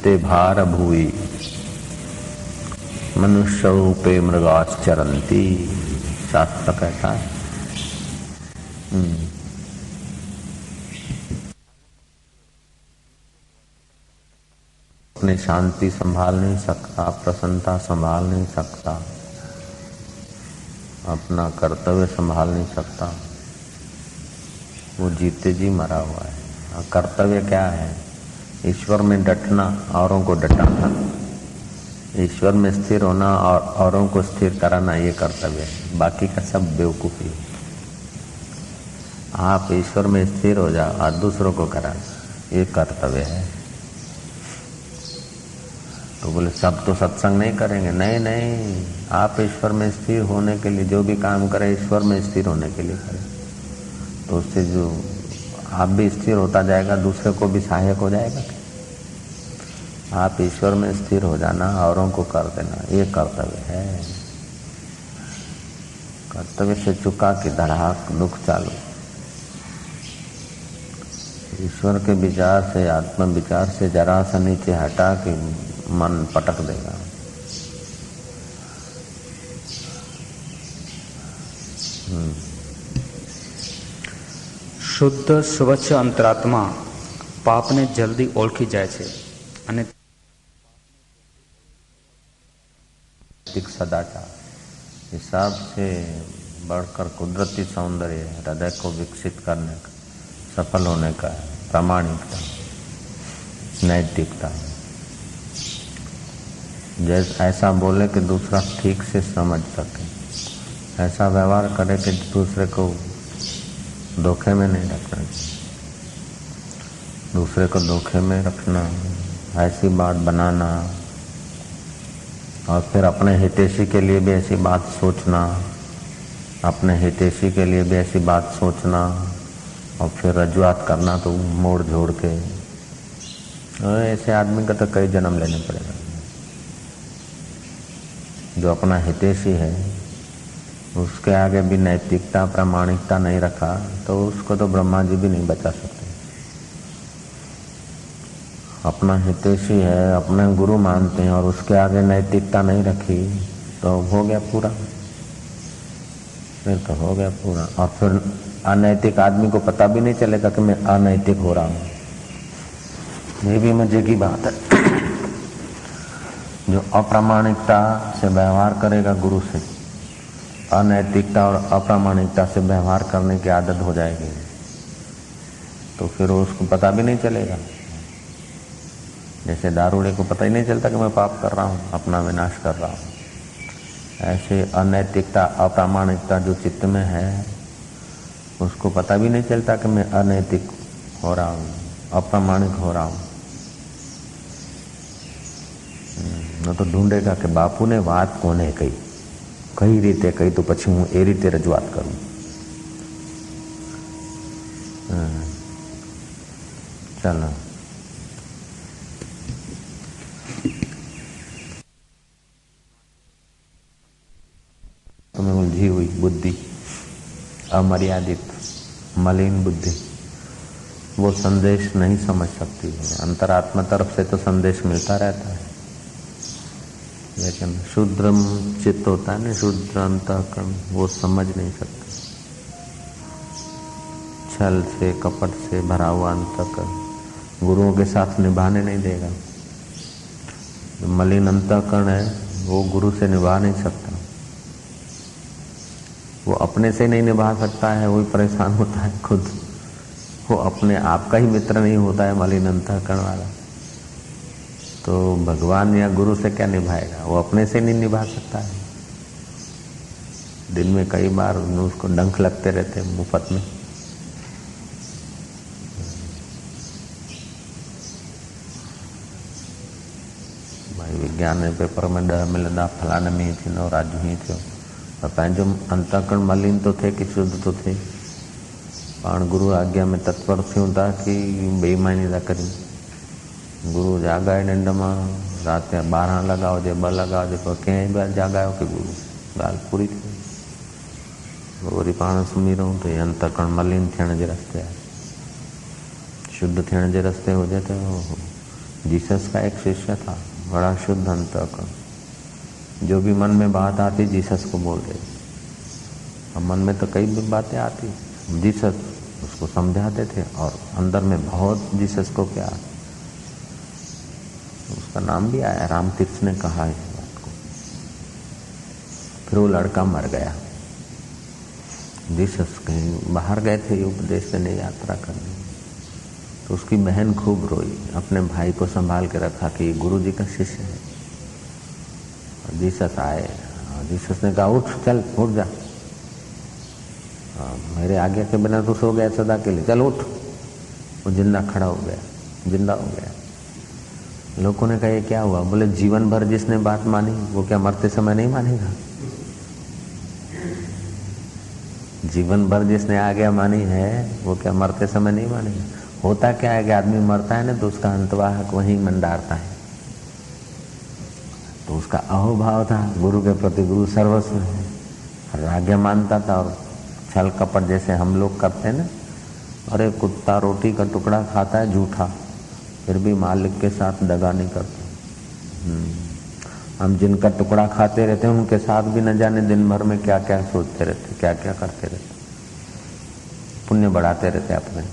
ते भार भुवि मनुष्य रूपे मृगाश्चरन्ति। शास्त्र कहता है। अपनी शांति संभाल नहीं सकता, प्रसन्नता संभाल नहीं सकता, अपना कर्तव्य संभाल नहीं सकता, वो जीते जी मरा हुआ है। कर्तव्य क्या है? ईश्वर में डटना, औरों को डटाना, ईश्वर में स्थिर होना और औरों को स्थिर कराना, ये कर्तव्य है। बाकी का सब बेवकूफी है। आप ईश्वर में स्थिर हो जाओ और दूसरों को कराना, ये कर्तव्य है। तो बोले सब तो सत्संग नहीं करेंगे। नहीं नहीं, आप ईश्वर में स्थिर होने के लिए जो भी काम करें, ईश्वर में स्थिर होने के लिए करें, तो उससे जो आप भी स्थिर होता जाएगा, दूसरे को भी सहायक हो जाएगा। आप ईश्वर में स्थिर हो जाना, औरों को कर देना, ये कर्तव्य है। कर्तव्य से चुका कि धड़ाक दुख चालू। ईश्वर के विचार से, आत्म विचार से जरा सा नीचे हटा कि मन पटक देगा। શુદ્ધ સ્વચ્છ અંતરાત્મા પાપને જલ્દી ઓળખી જાય છે અને सदाचार हिसाब से बढ़कर कुदरती सौंदर्य हृदय को विकसित करने का, सफल होने का है। प्रामाणिकता, नैतिकता, जैसे ऐसा बोले कि दूसरा ठीक से समझ सके, ऐसा व्यवहार करे कि दूसरे को धोखे में नहीं रखना चाहिए, दूसरे को धोखे में रखना, ऐसी बात बनाना और फिर अपने हितैषी के लिए भी ऐसी बात सोचना, अपने हितैषी के लिए भी ऐसी बात सोचना और फिर रजुआत करना तो मोड़ जोड़ के। ऐसे आदमी का तो कई जन्म लेने पड़ेगा। जो अपना हितैषी है उसके आगे भी नैतिकता, प्रामाणिकता नहीं रखा तो उसको तो ब्रह्मा जी भी नहीं बचा सकते। अपना हितैषी है, अपने गुरु मानते हैं और उसके आगे नैतिकता नहीं रखी तो हो गया पूरा, फिर तो हो गया पूरा। और फिर अनैतिक आदमी को पता भी नहीं चलेगा कि मैं अनैतिक हो रहा हूँ। ये भी मजे की बात है। जो अप्रामाणिकता से व्यवहार करेगा गुरु से, अनैतिकता और अप्रामाणिकता से व्यवहार करने की आदत हो जाएगी, तो फिर उसको पता भी नहीं चलेगा। जैसे दारूड़े को पता ही नहीं चलता कि मैं पाप कर रहा हूँ, अपना विनाश कर रहा हूँ, ऐसे अनैतिकता, अप्रामाणिकता जो चित्त में है उसको पता भी नहीं चलता कि मैं अनैतिक हो रहा हूँ, अप्रामाणिक हो रहा हूँ। न तो ढूंढेगा कि बापू ने बात कोने कही, कई रीते कही तो પછી હું એ રીતે રજૂઆત કરું। चलो तुम्हें उलझी हुई बुद्धि, अमर्यादित मलिन बुद्धि, वो संदेश नहीं समझ सकती है। अंतरात्मा तरफ से तो संदेश मिलता रहता है, लेकिन शुद्र चित्त होता है ना, शुद्र अंतःकरण, वो समझ नहीं सकता। छल से, कपट से भरा हुआ अंतःकरण गुरुओं के साथ निभाने नहीं देगा। जो मलिन अंतःकरण है वो गुरु से निभा नहीं सकता। वो अपने से नहीं निभा सकता है, वही परेशान होता है खुद। वो अपने आप का ही मित्र नहीं होता है मलिन अंतःकरण वाला, तो भगवान या गुरु से क्या निभाएगा? वो अपने से नहीं निभा सकता है। दिन में कई बार उसको डंक लगते रहते मुफ्त में। भाई विज्ञान जे पेपर में 10 मिलंदा, फलाणे में ही थींदो, राजू ही थियो। पर पंहिंजो अंतःकरण मलिन तो थे कि शुद्ध तो थे। पाण गुरु आज्ञा में तत्पर थियूं था कि बेईमानी था करी। गुरु जागाए निंड मां, रात जा 12 लॻा हुजे, 2 लॻा हुजे, पर कंहिं बि जागायो कि गुरु, ॻाल्हि पूरी थी। वरी पाण सुम्ही रहूं त हे अंतःकरण मलिन थियण जे रस्ते आहे। शुद्ध थियण जे रस्ते हुजे त जीसस का एक शिष्य था, बड़ा शुद्ध अंतःकरण, जो भी मन में बात आती जीसस को बोल रहे। अब मन में तो कई भी बातें आती, जीसस उसको समझाते थे और अंदर में बहुत जीसस को प्यार। उसका नाम भी आया, रामतीर्थ ने कहा इस बात को। फिर वो लड़का मर गया। जीसस कहीं बाहर गए थे उपदेश देने, यात्रा करने, तो उसकी बहन खूब रोई, अपने भाई को संभाल के रखा कि गुरु जी का शिष्य है। और जीसस आए, जीसस ने कहा उठ, चल उठ जा, मेरे आज्ञा के बिना तो सो गया सदा के लिए, चल उठ। वो जिंदा खड़ा हो गया, जिंदा हो गया। लोगों ने कहा ये क्या हुआ? बोले जीवन भर जिसने बात मानी वो क्या मरते समय नहीं मानेगा? जीवन भर जिसने आज्ञा मानी है वो क्या मरते समय नहीं मानेगा? होता क्या है कि आदमी मरता है ना तो उसका अंतवाहक वहीं मंडारता है। तो उसका अहोभाव था गुरु के प्रति, गुरु सर्वस्व है, और आज्ञा मानता था। और छल कपट जैसे हम लोग करते हैं ना, अरे कुत्ता रोटी का टुकड़ा खाता है झूठा, फिर भी मालिक के साथ दगा नहीं करते। हम जिनका टुकड़ा खाते रहते हैं उनके साथ भी न जाने दिन भर में क्या क्या सोचते रहते, क्या क्या करते रहते, पुण्य बढ़ाते रहते अपने।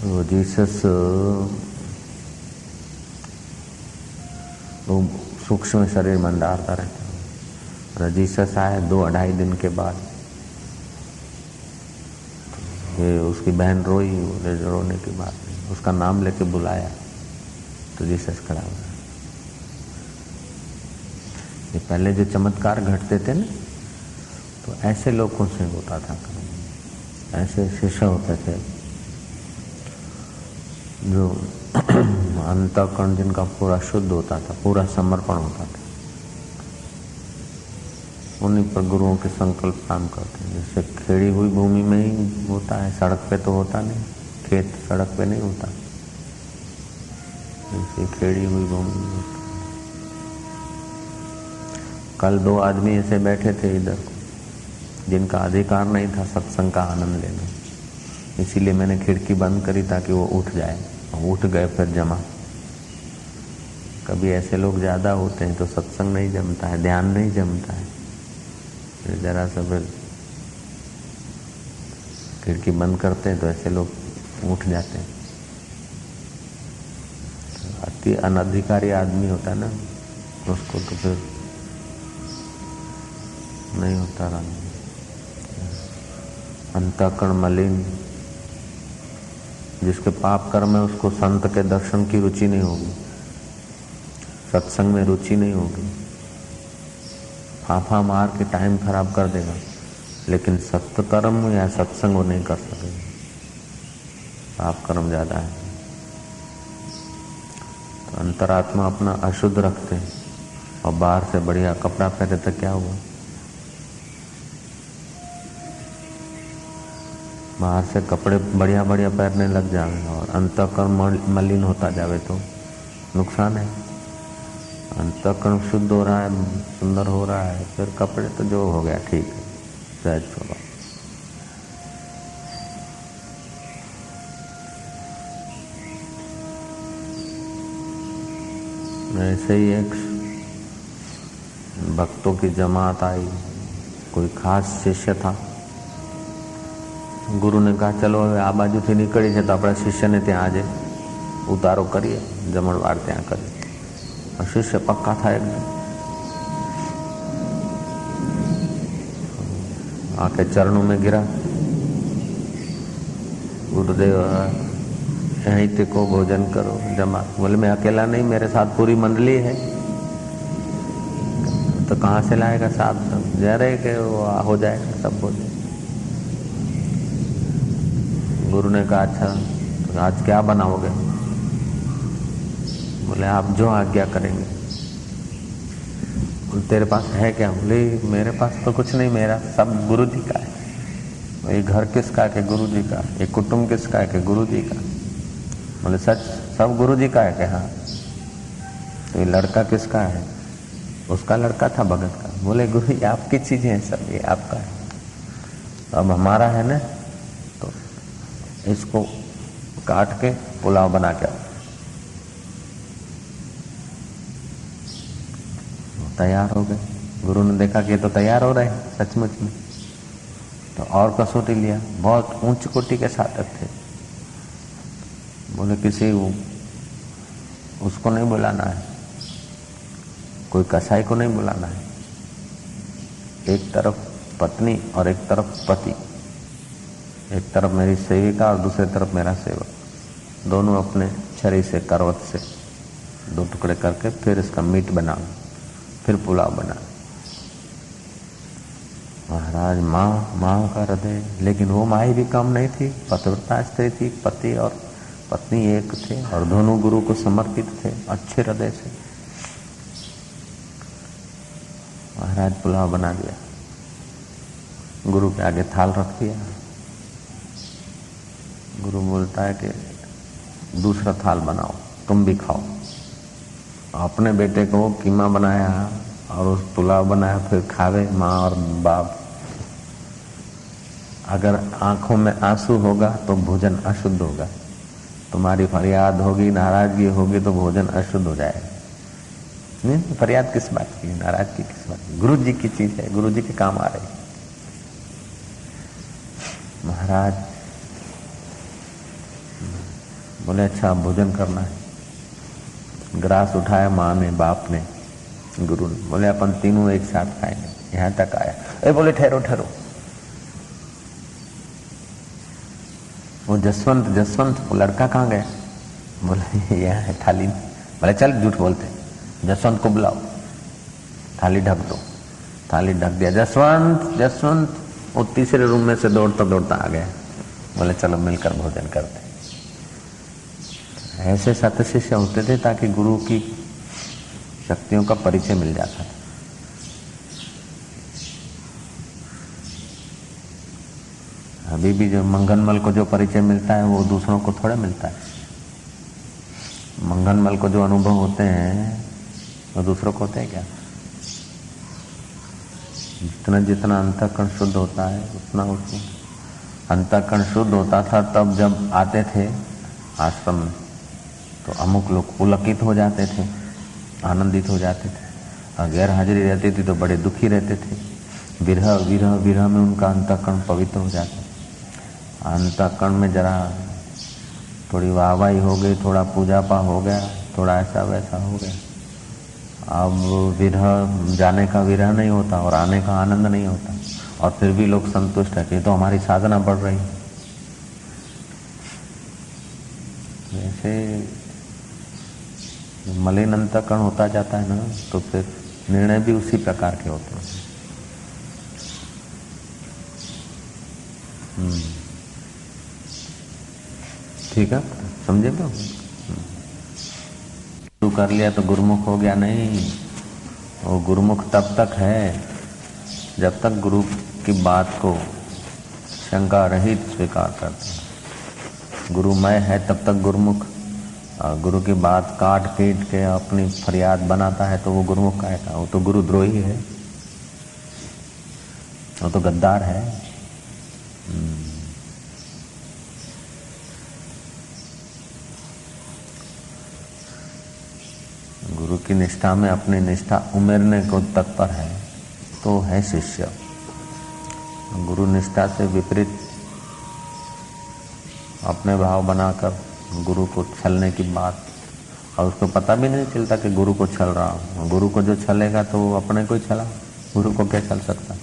तो जीसस वो सूक्ष्म शरीर मंडारता रहता। और जीसस आए 2-2.5 दिन के बाद, ये उसकी बहन रोई, रोने की बात नहीं, उसका नाम लेके बुलाया तो जीसस खड़ा हुआ। ये पहले जो चमत्कार घटते थे ना, तो ऐसे लोगों से होता था, ऐसे शिष्य होते थे जो अंतःकरण जिनका पूरा शुद्ध होता था, पूरा समर्पण होता था। उन्हीं पर गुरुओं के संकल्प काम करते हैं। जैसे खेड़ी हुई भूमि में ही होता है, सड़क पे तो होता नहीं, खेत सड़क पे नहीं होता, जैसे खेड़ी हुई भूमि में होता। कल 2 आदमी ऐसे बैठे थे इधर, जिनका अधिकार नहीं था सत्संग का आनंद लेना, इसीलिए मैंने खिड़की बंद करी ताकि वो उठ जाए। उठ गए फिर जमा। कभी ऐसे लोग ज्यादा होते हैं तो सत्संग नहीं जमता है, ध्यान नहीं जमता है, फिर जरा सा फिर खिड़की बंद करते हैं तो ऐसे लोग उठ जाते हैं। अति अनधिकारी आदमी होता है ना, उसको तो फिर नहीं होता रहना। अंतःकरण मलिन, जिसके पाप कर्म है उसको संत के दर्शन की रुचि नहीं होगी, सत्संग में रुचि नहीं होगी, फाफा मार के टाइम खराब कर देगा, लेकिन सत्कर्म या सत्संग वो नहीं कर सकेगा, पाप कर्म ज्यादा है। तो अंतरात्मा अपना अशुद्ध रखते हैं और बाहर से बढ़िया कपड़ा पहने तो क्या हुआ? बाहर से कपड़े बढ़िया बढ़िया पहनने लग जावे और अंतःकरण मलिन होता जावे तो नुकसान है। अंतःकरण शुद्ध हो रहा है, सुंदर हो रहा है, फिर कपड़े तो जो हो गया ठीक है, सहज स्वभाव। ऐसे ही एक भक्तों की जमात आई, कोई खास शिष्य था। गुरु ने कहा चलो હવે આ બાજુથી નીકળી છે તો આપણા શિષ્યને ત્યાં આજે ઉતારો કરીએ, જમણવાર ત્યાં કરીએ। और शिष्य पक्का था एकदम, आके चरणों में गिरा, गुरुदेव यहीं टिको, भोजन करो, जमा। बोले मैं अकेला नहीं, मेरे साथ पूरी मंडली है। तो कहाँ से लाएगा साहब? सब जा रहे कि वो हो जाएगा, सब बोले। गुरु ने कहा अच्छा तो आज क्या बनाओगे? बोले आप जो आज्ञा करेंगे। बोले तेरे पास है क्या? बोले मेरे पास तो कुछ नहीं, मेरा सब गुरु जी का है। ये घर किसका है? कि गुरु जी का। ये कुटुंब किसका है? कि गुरु जी का। बोले सच सब गुरु जी का है? कि हाँ। तो ये लड़का किसका है? उसका लड़का था भगत का। बोले गुरु जी आपकी चीजें हैं सब, ये आपका है, अब हमारा है ना, तो इसको काट के पुलाव बना के तैयार हो गए। गुरु ने देखा कि ये तो तैयार हो रहे सचमुच में, तो और कसौटी लिया। बहुत उच्च कोटि के साधक थे। बोले किसी उसको नहीं बुलाना है, कोई कसाई को नहीं बुलाना है, एक तरफ पत्नी और एक तरफ पति, एक तरफ मेरी सेविका और दूसरी तरफ मेरा सेवक, दोनों अपने छरी से करवट से 2 टुकड़े करके फिर इसका मीट बना, फिर पुलाव बना। महाराज माँ का हृदय, लेकिन वो माँ भी कम नहीं थी, पतिव्रता स्त्री थी, पति और पत्नी एक थे और दोनों गुरु को समर्पित थे अच्छे हृदय से। महाराज पुलाव बना दिया, गुरु के आगे थाल रख दिया। गुरु बोलता है कि दूसरा थाल बनाओ, तुम भी खाओ। अपने बेटे को कीमा बनाया और उस पुलाव बनाया, फिर खावे माँ और बाप। अगर आंखों में आंसू होगा तो भोजन अशुद्ध होगा, तुम्हारी फरियाद होगी, नाराजगी होगी तो भोजन अशुद्ध हो जाएगा। नहीं, फरियाद किस बात की, नाराजगी किस बात की? गुरु जी की चीज है, गुरु जी के काम आ रही। महाराज बोले अच्छा भोजन करना है। ग्रास उठाया माँ ने, बाप ने, गुरु ने। बोले अपन तीनों एक साथ खाएंगे। यहाँ तक आया, अरे बोले ठहरो ठहरो। वो जसवंत वो लड़का कहाँ गया? बोले यहाँ है थाली में। बोले चल झूठ बोलते, जसवंत को बुलाओ, थाली ढक दो। थाली ढक दिया। जसवंत वो तीसरे रूम में से दौड़ता दौड़ता आ गया। बोले चलो मिलकर भोजन करते। ऐसे सत्य शिष्य होते थे ताकि गुरु की शक्तियों का परिचय मिल जाता था। अभी भी जो मंगनमल को जो परिचय मिलता है वो दूसरों को थोड़ा मिलता है। मंगनमल को जो अनुभव होते हैं वो दूसरों को होते हैं क्या? जितना जितना अंतःकरण शुद्ध होता है उतना अंतःकरण शुद्ध होता था। तब जब आते थे आश्रम में तो अमुक लोग पुलकित हो जाते थे, आनंदित हो जाते थे, और गैर हाजिरी रहती थी तो बड़े दुखी रहते थे। विरह में उनका अंतःकरण पवित्र हो जाता। अंतःकरण में जरा थोड़ी वाहवाही हो गई, थोड़ा पूजा पाठ हो गया, थोड़ा ऐसा वैसा हो गया। अब विरह, जाने का विरह नहीं होता और आने का आनंद नहीं होता, और फिर भी लोग संतुष्ट है कि तो हमारी साधना बढ़ रही है। ऐसे मलिन अंतःकरण होता जाता है ना, तो फिर निर्णय भी उसी प्रकार के होते हैं। ठीक है, समझे तो? शुरू कर लिया तो गुरुमुख हो गया नहीं। वो गुरुमुख तब तक है जब तक गुरु की बात को शंका रहित स्वीकार करता है। गुरुमय है तब तक गुरुमुख। गुरु की बात काट पीट के अपनी फरियाद बनाता है तो वो गुरुमुख कहेगा। वो तो गुरुद्रोही है, वो तो गद्दार है। गुरु की निष्ठा में अपनी निष्ठा उमेरने को तत्पर है तो है शिष्य। गुरु निष्ठा से विपरीत अपने भाव बनाकर गुरु को छलने की बात, और उसको पता भी नहीं चलता कि गुरु को छल रहा हूँ। गुरु को जो छलेगा तो वो अपने को ही छला, गुरु को क्या छल सकता?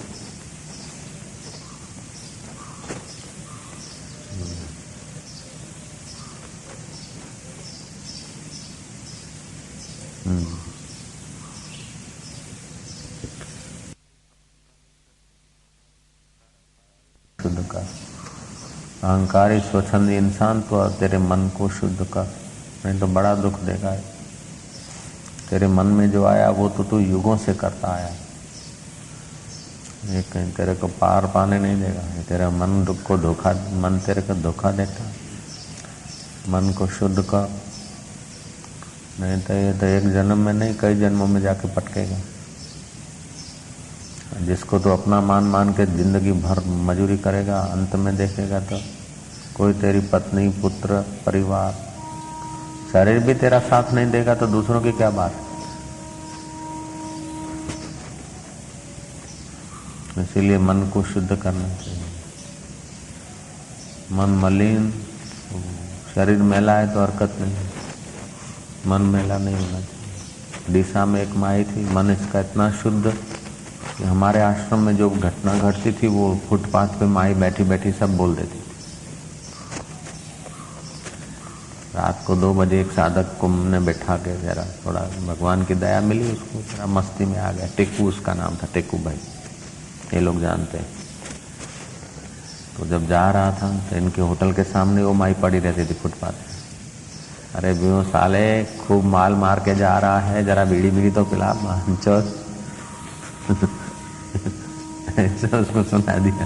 शुद्ध कर अहंकारी स्वच्छंद इंसान तो तेरे मन को शुद्ध कर, नहीं तो बड़ा दुख देगा। तेरे मन में जो आया वो तो तू युगों से करता आया, ये कहीं तेरे को पार पाने नहीं देगा। ये तेरा मन को धोखा, मन तेरे को धोखा देता। मन को शुद्ध कर, नहीं तो ये तो एक जन्म में नहीं कई जन्मों में जाके पटकेगा। जिसको तो अपना मान के जिंदगी भर मजूरी करेगा, अंत में देखेगा तो कोई तेरी पत्नी, पुत्र, परिवार, शरीर भी तेरा साथ नहीं देगा तो दूसरों की क्या बात। इसीलिए मन को शुद्ध करना चाहिए। मन मलिन, शरीर मैला है तो हरकत नहीं, मन मैला नहीं होना चाहिए। दिशा में एक माई थी, मन इसका इतना शुद्ध कि हमारे आश्रम में जो घटना घटती थी वो फुटपाथ पे माई बैठी बैठी सब बोल देती थी। रात को 2 बजे एक साधक को हमने बैठा के जरा थोड़ा भगवान की दया मिली, उसको जरा मस्ती में आ गया। टेकू उसका नाम था, टेकू भाई, ये लोग जानते हैं। तो जब जा रहा था तो इनके होटल के सामने वो माई पड़ी रहती थी फुटपाथ पे। अरे बियो साले, खूब माल मार के जा रहा है, जरा बीड़ी बीड़ी तो पिला मांचोस। ऐसा उसको सुना दिया,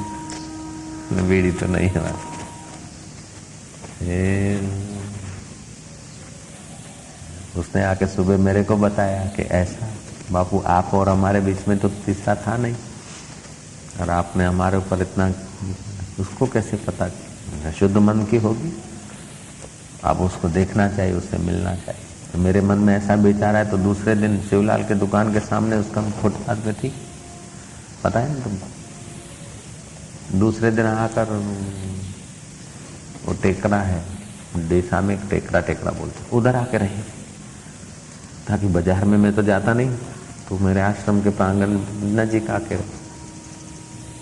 बीड़ी तो नहीं है। उसने आके सुबह मेरे को बताया कि ऐसा बापू आप और हमारे बीच में तो तीसरा था नहीं, और आपने हमारे ऊपर इतना, उसको कैसे पता? शुद्ध मन की होगी, आप उसको देखना चाहिए, उससे मिलना चाहिए। तो मेरे मन में ऐसा विचार है, तो दूसरे दिन शिवलाल के दुकान के सामने उसका फुटपाथ पे थी, पता है ना तुमको। दूसरे दिन आकर वो टेकरा है, देशा में टेकरा बोलते, उधर आके रहे, ताकि बाजार में मैं तो जाता नहीं, तो मेरे आश्रम के प्रांगण नजीक आके रहे।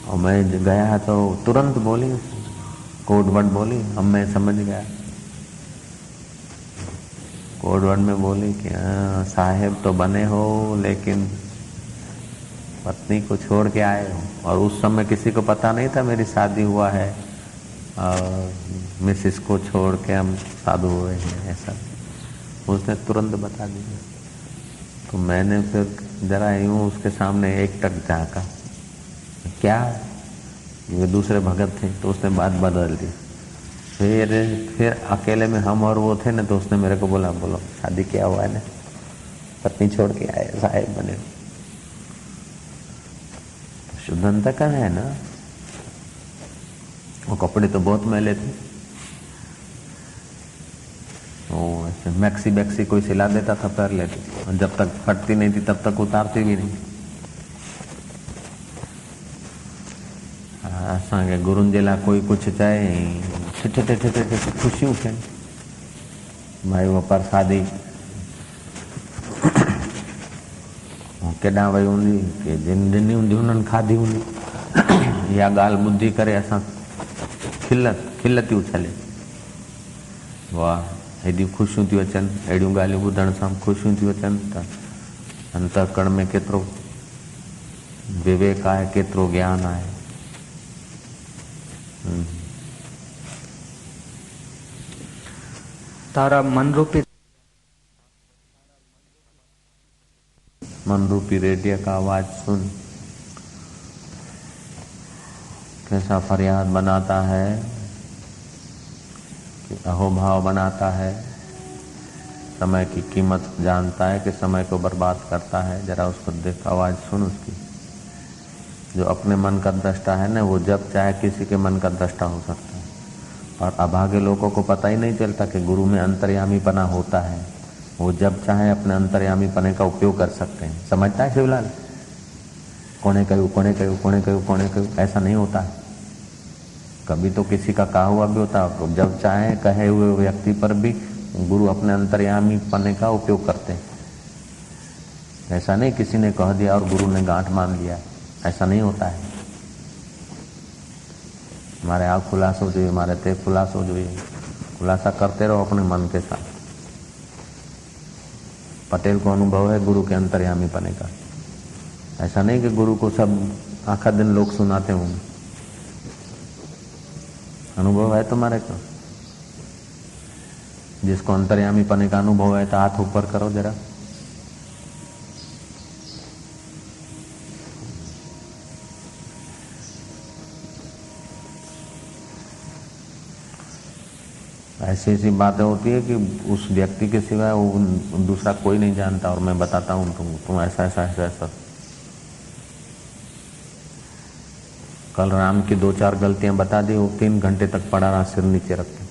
और मैं गया तो तुरंत बोली, कोड वर्ड बोली, अब मैं समझ गया। कोड वर्ड में बोली कि साहेब तो बने हो लेकिन पत्नी को छोड़ के आए हो। और उस समय किसी को पता नहीं था मेरी शादी हुआ है और मिसिस को छोड़ के हम साधु हुए हैं, ऐसा उसने तुरंत बता दिया। तो मैंने फिर जरा यूं उसके सामने एक टक झाँका, क्या ये दूसरे भगत थे, तो उसने बात बदल दी। फिर अकेले में हम और वो थे ना, तो उसने मेरे को बोला, बोलो शादी क्या हुआ है ना, पत्नी छोड़ के आए, साहेब बने। तो शुद्धता का है ना, वो कपड़े तो बहुत मैले थे, वो ऐसे मैक्सी बैक्सी कोई सिला देता था, पहन लेती, और जब तक फटती नहीं थी तब तक उतारती भी नहीं। असांखे गुरुनि जे लाइ कोई कुछ चए, ठे ख़ुशियूं थियनि, भाई वो प्रसादी केॾां वई हूंदी, के जिन ॾिनी हूंदी उन्हनि खाधी हूंदी। इहा ॻाल्हि ॿुधी करे असां खिल थी उछले, वाह हेॾियूं ख़ुशियूं थियूं अचनि, अहिड़ियूं ॻाल्हियूं ॿुधण सां ख़ुशियूं थियूं अचनि। त अंतःकरण में केतिरो विवेक आहे, केतिरो ज्ञान आहे। तारा मन रूपी रेडियो का आवाज सुन, कैसा फरियाद बनाता है, कि अहोभाव बनाता है, समय की कीमत जानता है कि समय को बर्बाद करता है। जरा उसको देख, आवाज सुन उसकी। जो अपने मन का दृष्टा है ना, वो जब चाहे किसी के मन का दृष्टा हो सकता है। और अभागे लोगों को पता ही नहीं चलता कि गुरु में अंतर्यामी पना होता है। वो जब चाहे अपने अंतर्यामी पने का उपयोग कर सकते हैं। समझता है शिवलाल? कोने कहूँ ऐसा नहीं होता है। कभी तो किसी का कहा हुआ भी होता है, जब चाहे कहे हुए व्यक्ति पर भी गुरु अपने अंतर्यामी पने का उपयोग करते हैं। ऐसा नहीं किसी ने कह दिया और गुरु ने गांठ मान लिया, ऐसा नहीं होता है। हमारे आप खुलासो जो, हमारे ते खुलासो जो, खुलासा करते रहो अपने मन के साथ। पटेल को अनुभव है गुरु के अंतर्यामी पने का। ऐसा नहीं कि गुरु को सब आखा दिन लोग सुनाते होंगे। अनुभव है तुम्हारे को? जिसको अंतर्यामी पने का अनुभव है तो हाथ ऊपर करो जरा। ऐसी ऐसी बातें होती है कि उस व्यक्ति के सिवाय वो दूसरा कोई नहीं जानता, और मैं बताता हूँ तुम ऐसा ऐसा ऐसा ऐसा। कल राम की 2-4 गलतियां बता दी, वो 3 घंटे तक पड़ा रहा सिर नीचे रख के,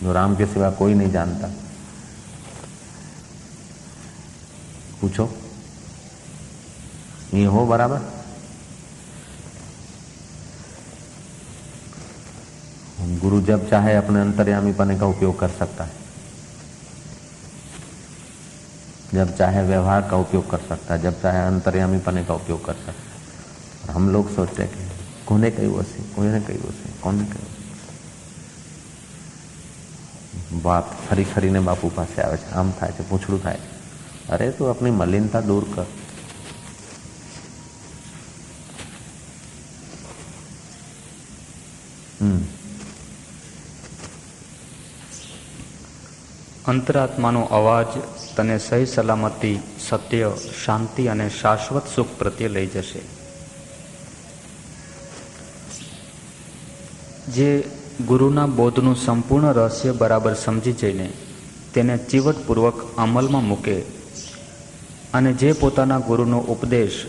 जो राम के सिवा कोई नहीं जानता। पूछो ये हो बराबर? गुरु जब चाहे अपने अंतर्यामी पने का उपयोग कर सकता है, जब चाहे व्यवहार का उपयोग कर सकता है, जब चाहे अंतर्यामी पने का उपयोग कर सकता है। और हम लोग सोचते हैं कि कोने कई वसी, कोने कई वसी, कोने कई बात खरी खरीने बापू પાસે આવે છે, આમ થાય છે, પૂછડું થાય છે। અરે તું अपनी मलिनता दूर कर। અંતરાત્માનો અવાજ તને સહી સલામતી, સત્ય, શાંતિ અને શાશ્વત સુખ પ્રત્યે લઈ જશે। જે ગુરુના બોધનું સંપૂર્ણ રહસ્ય બરાબર સમજી જઈને તેને ચીવટપૂર્વક અમલમાં મૂકે અને જે પોતાના ગુરુનો ઉપદેશ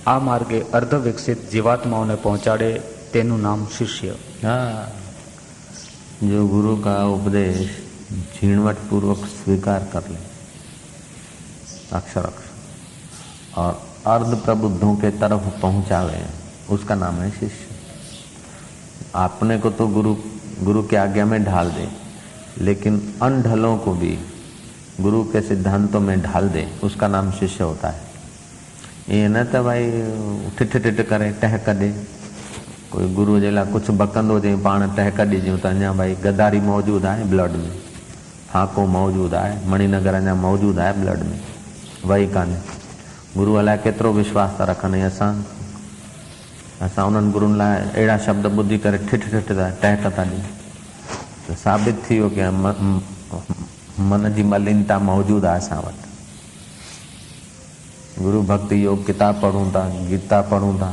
આ માર્ગે અર્ધવિકસિત જીવાત્માઓને પહોંચાડે તેનું નામ શિષ્ય। हाँ, जो गुरु का उपदेश झीणवट पूर्वक स्वीकार कर ले अक्षर अक्षर और अर्ध प्रबुद्धों के तरफ पहुंचावे, उसका नाम है शिष्य। आपने को तो गुरु की आज्ञा में ढाल दे, लेकिन अनढलों को भी गुरु के सिद्धांतों में ढाल दे, उसका नाम शिष्य होता है। ये न तो भाई ठिठ ठिठ करे, टहक दे, कोई गुरु जेला कुछ बकंदो जे पाण टहक ॾिजूं त अञा भाई गद्दारी मौजूद आहे ब्लड में, फाको मौजूद आहे, मणिनगर अञा मौजूद आहे ब्लड में, वही कान्हे। गुरु अलाए केतिरो विश्वास था रखनि, असां उन्हनि गुरुनि लाइ अहिड़ा शब्द ॿुधी करे ठिठ ठिठ था टहक था ॾियूं, त साबित थी वियो कि मन जी मलिनता मौजूद आहे असां वटि। गुरु भक्ति योग किताब पढ़ूं था, गीता पढ़ूं था,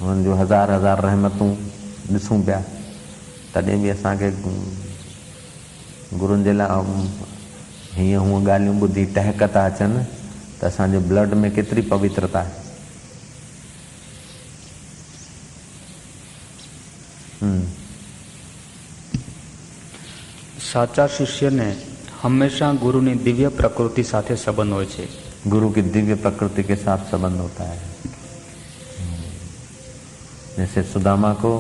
हुननि जो हज़ार हज़ार रहमतूं ॾिसूं पिया, तॾहिं बि असांखे गुरुनि जे लाइ हीअं हूअं ॻाल्हियूं ॿुधी टहक था अचनि, त असांजे ब्लड में केतिरी पवित्रता आहे। સાચા શિષ્યને હંમેશા ગુરુની દિવ્ય પ્રકૃતિ સાથે સંબંધ હોય છે। गुरु की दिव्य प्रकृति के साथ संबंध होता है। जैसे सुदामा को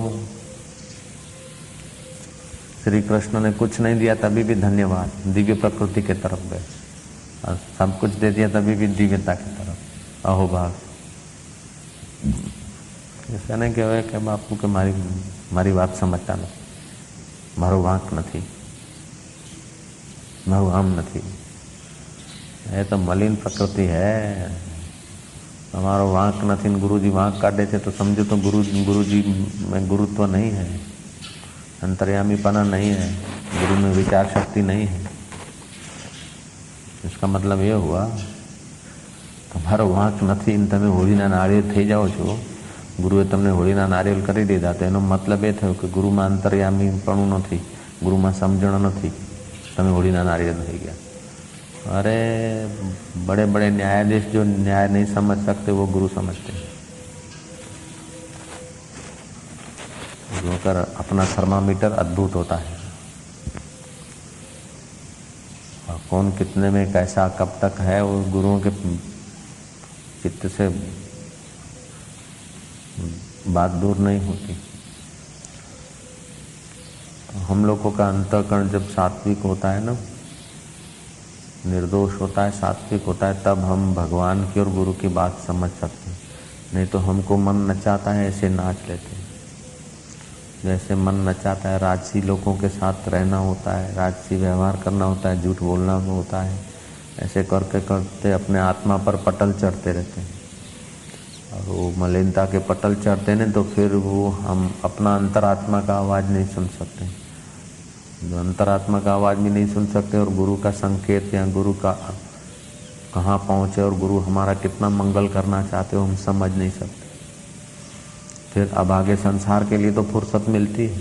श्री कृष्ण ने कुछ नहीं दिया तभी भी धन्यवाद, दिव्य प्रकृति के तरफ गए, और सब कुछ दे दिया तभी भी दिव्यता की तरफ अहोभाव। जैसे नहीं कहे कि बापू के मारी बात समझता नहीं, मारो वांक नहीं, मारो आम नहीं, ये तो मलिन प्रकृति है। हमारो वांक नहीं, गुरुजी वांक काटे थे तो समझो तो गुरुजी में गुरुत्व नहीं है, अंतर्यामीपना नहीं है, गुरु में विचार शक्ति नहीं है। इसका मतलब ये हुआ તમારો વાંક નથી, તમે હોળીના નારિયેળ થઈ જાઓ છો, ગુરુએ તમને હોળીના નારિયેળ કરી દીધા, તો એનો મતલબ એ થયો કે ગુરુમાં અંતર્યામીપણું નથી, ગુરુમાં સમજણ નથી, તમે હોળીના નારિયેળ થઈ ગયા। अरे बड़े बड़े न्यायाधीश जो न्याय नहीं समझ सकते वो गुरु समझते हैं। गुरु का अपना थर्मामीटर अद्भुत होता है, और कौन कितने में कैसा कब तक है वो गुरुओं के चित्त से बात दूर नहीं होती। तो हम लोगों का अंतःकरण जब सात्विक होता है ना, निर्दोष होता है, सात्विक होता है, तब हम भगवान की और गुरु की बात समझ सकते हैं। नहीं तो हमको मन नचाता है ऐसे नाच लेते हैं, जैसे मन नचाता है। राजसी लोगों के साथ रहना होता है, राजसी व्यवहार करना होता है, झूठ बोलना होता है, ऐसे करते करते अपने आत्मा पर पटल चढ़ते रहते हैं, और वो मलिनता के पटल चढ़ते हैं तो फिर वो हम अपना अंतरात्मा का आवाज़ नहीं सुन सकते। जो अंतरात्मा का आवाज़ भी नहीं सुन सकते, और गुरु का संकेत या गुरु का कहाँ पहुँचे और गुरु हमारा कितना मंगल करना चाहते हो हम समझ नहीं सकते। फिर अब आगे संसार के लिए तो फुर्सत मिलती है,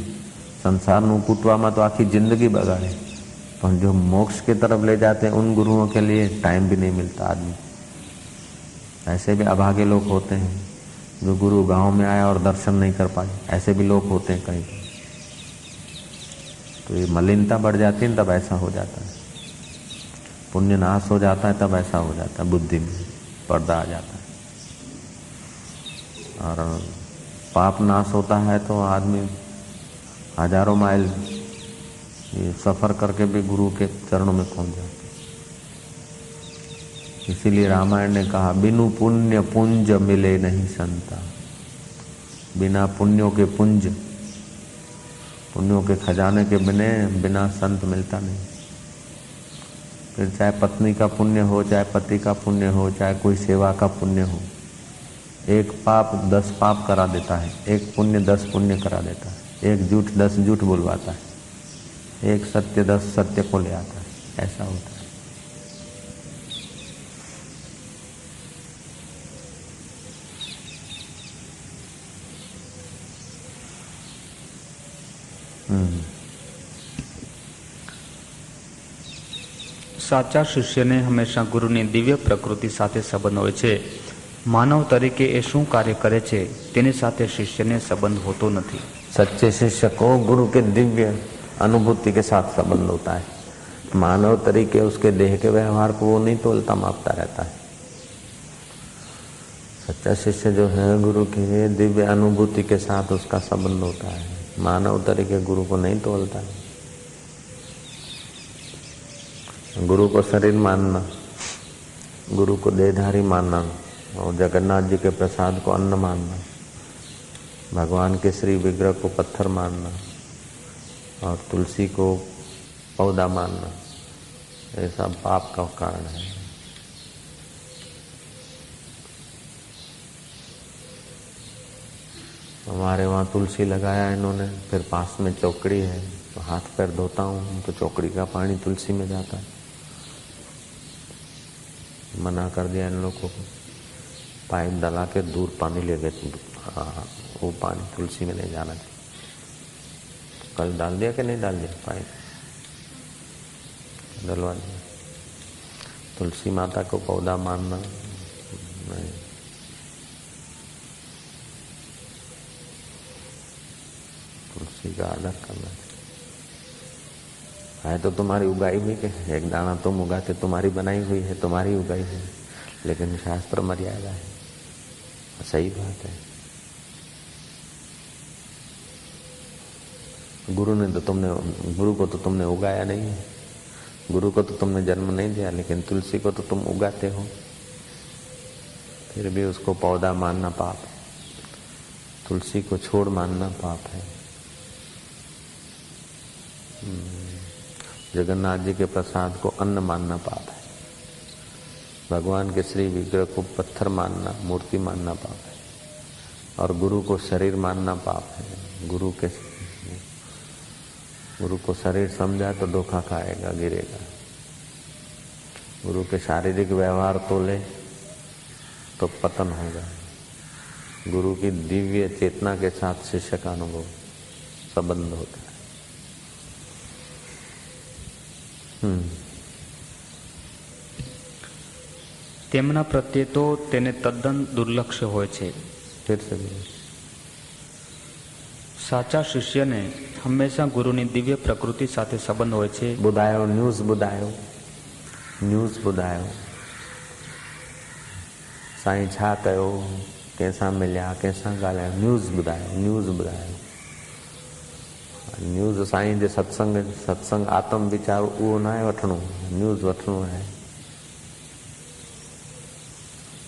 संसारનું કૂટવામાં तो आखी जिंदगी बगाड़े, पर जो मोक्ष की तरफ ले जाते हैं उन गुरुओं के लिए टाइम भी नहीं मिलता आदमी। ऐसे भी अभागे लोग होते हैं जो गुरु गांव में आया और दर्शन नहीं कर पाए, ऐसे भी लोग होते हैं कहीं। तो ये मलिनता बढ़ जाती है तब ऐसा हो जाता है, पुण्य नाश हो जाता है तब ऐसा हो जाता है, बुद्धि में पर्दा आ जाता है, और पाप नाश होता है तो आदमी हजारों माइल ये सफर करके भी गुरु के चरणों में पहुंच जाते। इसीलिए रामायण ने कहा, बिनु पुण्य पुंज मिले नहीं संता। बिना पुण्यों के पुंज, पुण्यों के खजाने के बिना संत मिलता नहीं। फिर चाहे पत्नी का पुण्य हो, चाहे पति का पुण्य हो, चाहे कोई सेवा का पुण्य हो, एक पाप 10 पाप करा देता है, एक पुण्य 10 पुण्य करा देता है, एक झूठ 10 झूठ बुलवाता है, एक सत्य 10 सत्य को ले आता है। ऐसा होता है। સાચા શિષ્યને હંમેશા ગુરુની દિવ્ય પ્રકૃતિ સાથે સંબંધ હોય છે. માનવ તરીકે એ શું કાર્ય કરે છે તેની સાથે શિષ્યને સંબંધ હોતો નથી. सच्चे शिष्य को गुरु के दिव्य अनुभूति के साथ संबंध होता है। मानव तरीके उसके देह के व्यवहार को वो नहीं तोलता मापता रहता है। सच्चा शिष्य जो है गुरु के दिव्य अनुभूति के साथ उसका संबंध होता है। मानव तरीके गुरु को नहीं तोलता है। गुरु को शरीर मानना, गुरु को देहधारी मानना और जगन्नाथ जी के प्रसाद को अन्न मानना, भगवान के श्री विग्रह को पत्थर मानना और तुलसी को पौधा मानना, ये सब पाप का कारण है। हमारे वहाँ तुलसी लगाया इन्होंने, फिर पास में चौकड़ी है तो हाथ पैर धोता हूँ तो चौकड़ी का पानी तुलसी में जाता है। मना कर दिया इन लोगों को, पाइप डला के दूर पानी ले गए। हाँ, वो पानी तुलसी में नहीं जाना चाहिए। कल डाल दिया कि नहीं डाल दिया? पाइप डलवा दिया। तुलसी माता को पौधा मानना नहीं। तुलसी का आदर करना है तो तुम्हारी उगाई हुई के एक दाना तुम उगाते, तुम्हारी बनाई हुई है, तुम्हारी उगाई है, लेकिन शास्त्र मर्यादा है। सही बात है। गुरु को तो तुमने उगाया नहीं है, गुरु को तो तुमने जन्म नहीं दिया, लेकिन तुलसी को तो तुम उगाते हो। फिर भी उसको पौधा मानना पाप है, तुलसी को छोड़ मानना पाप है। जगन्नाथ जी के प्रसाद को अन्न मानना पाप है। भगवान के श्री विग्रह को पत्थर मानना, मूर्ति मानना पाप है। और गुरु को शरीर मानना पाप है। गुरु को शरीर समझा तो धोखा खाएगा, गिरेगा। गुरु के शारीरिक व्यवहार तोले तो पतन होगा। गुरु की दिव्य चेतना के साथ शिष्य का अनुभव संबंध होता है। તેમના પ્રત્યે તો તેને તદ્દન દુર્લક્ષ્ય હોય છે. સાચા શિષ્યને હંમેશા ગુરુની દિવ્ય પ્રકૃતિ સાથે સંબંધ હોય છે. न्यूज़ ॿुधायो साईं छा कयो, कंहिंसां मिलिया, कंहिंसां ॻाल्हायो, न्यूज़ ॿुधायो। न्यूज़ साईं जे सत्संग आत्म विचार उहो न आहे वठिणो, न्यूज़ वठिणो है।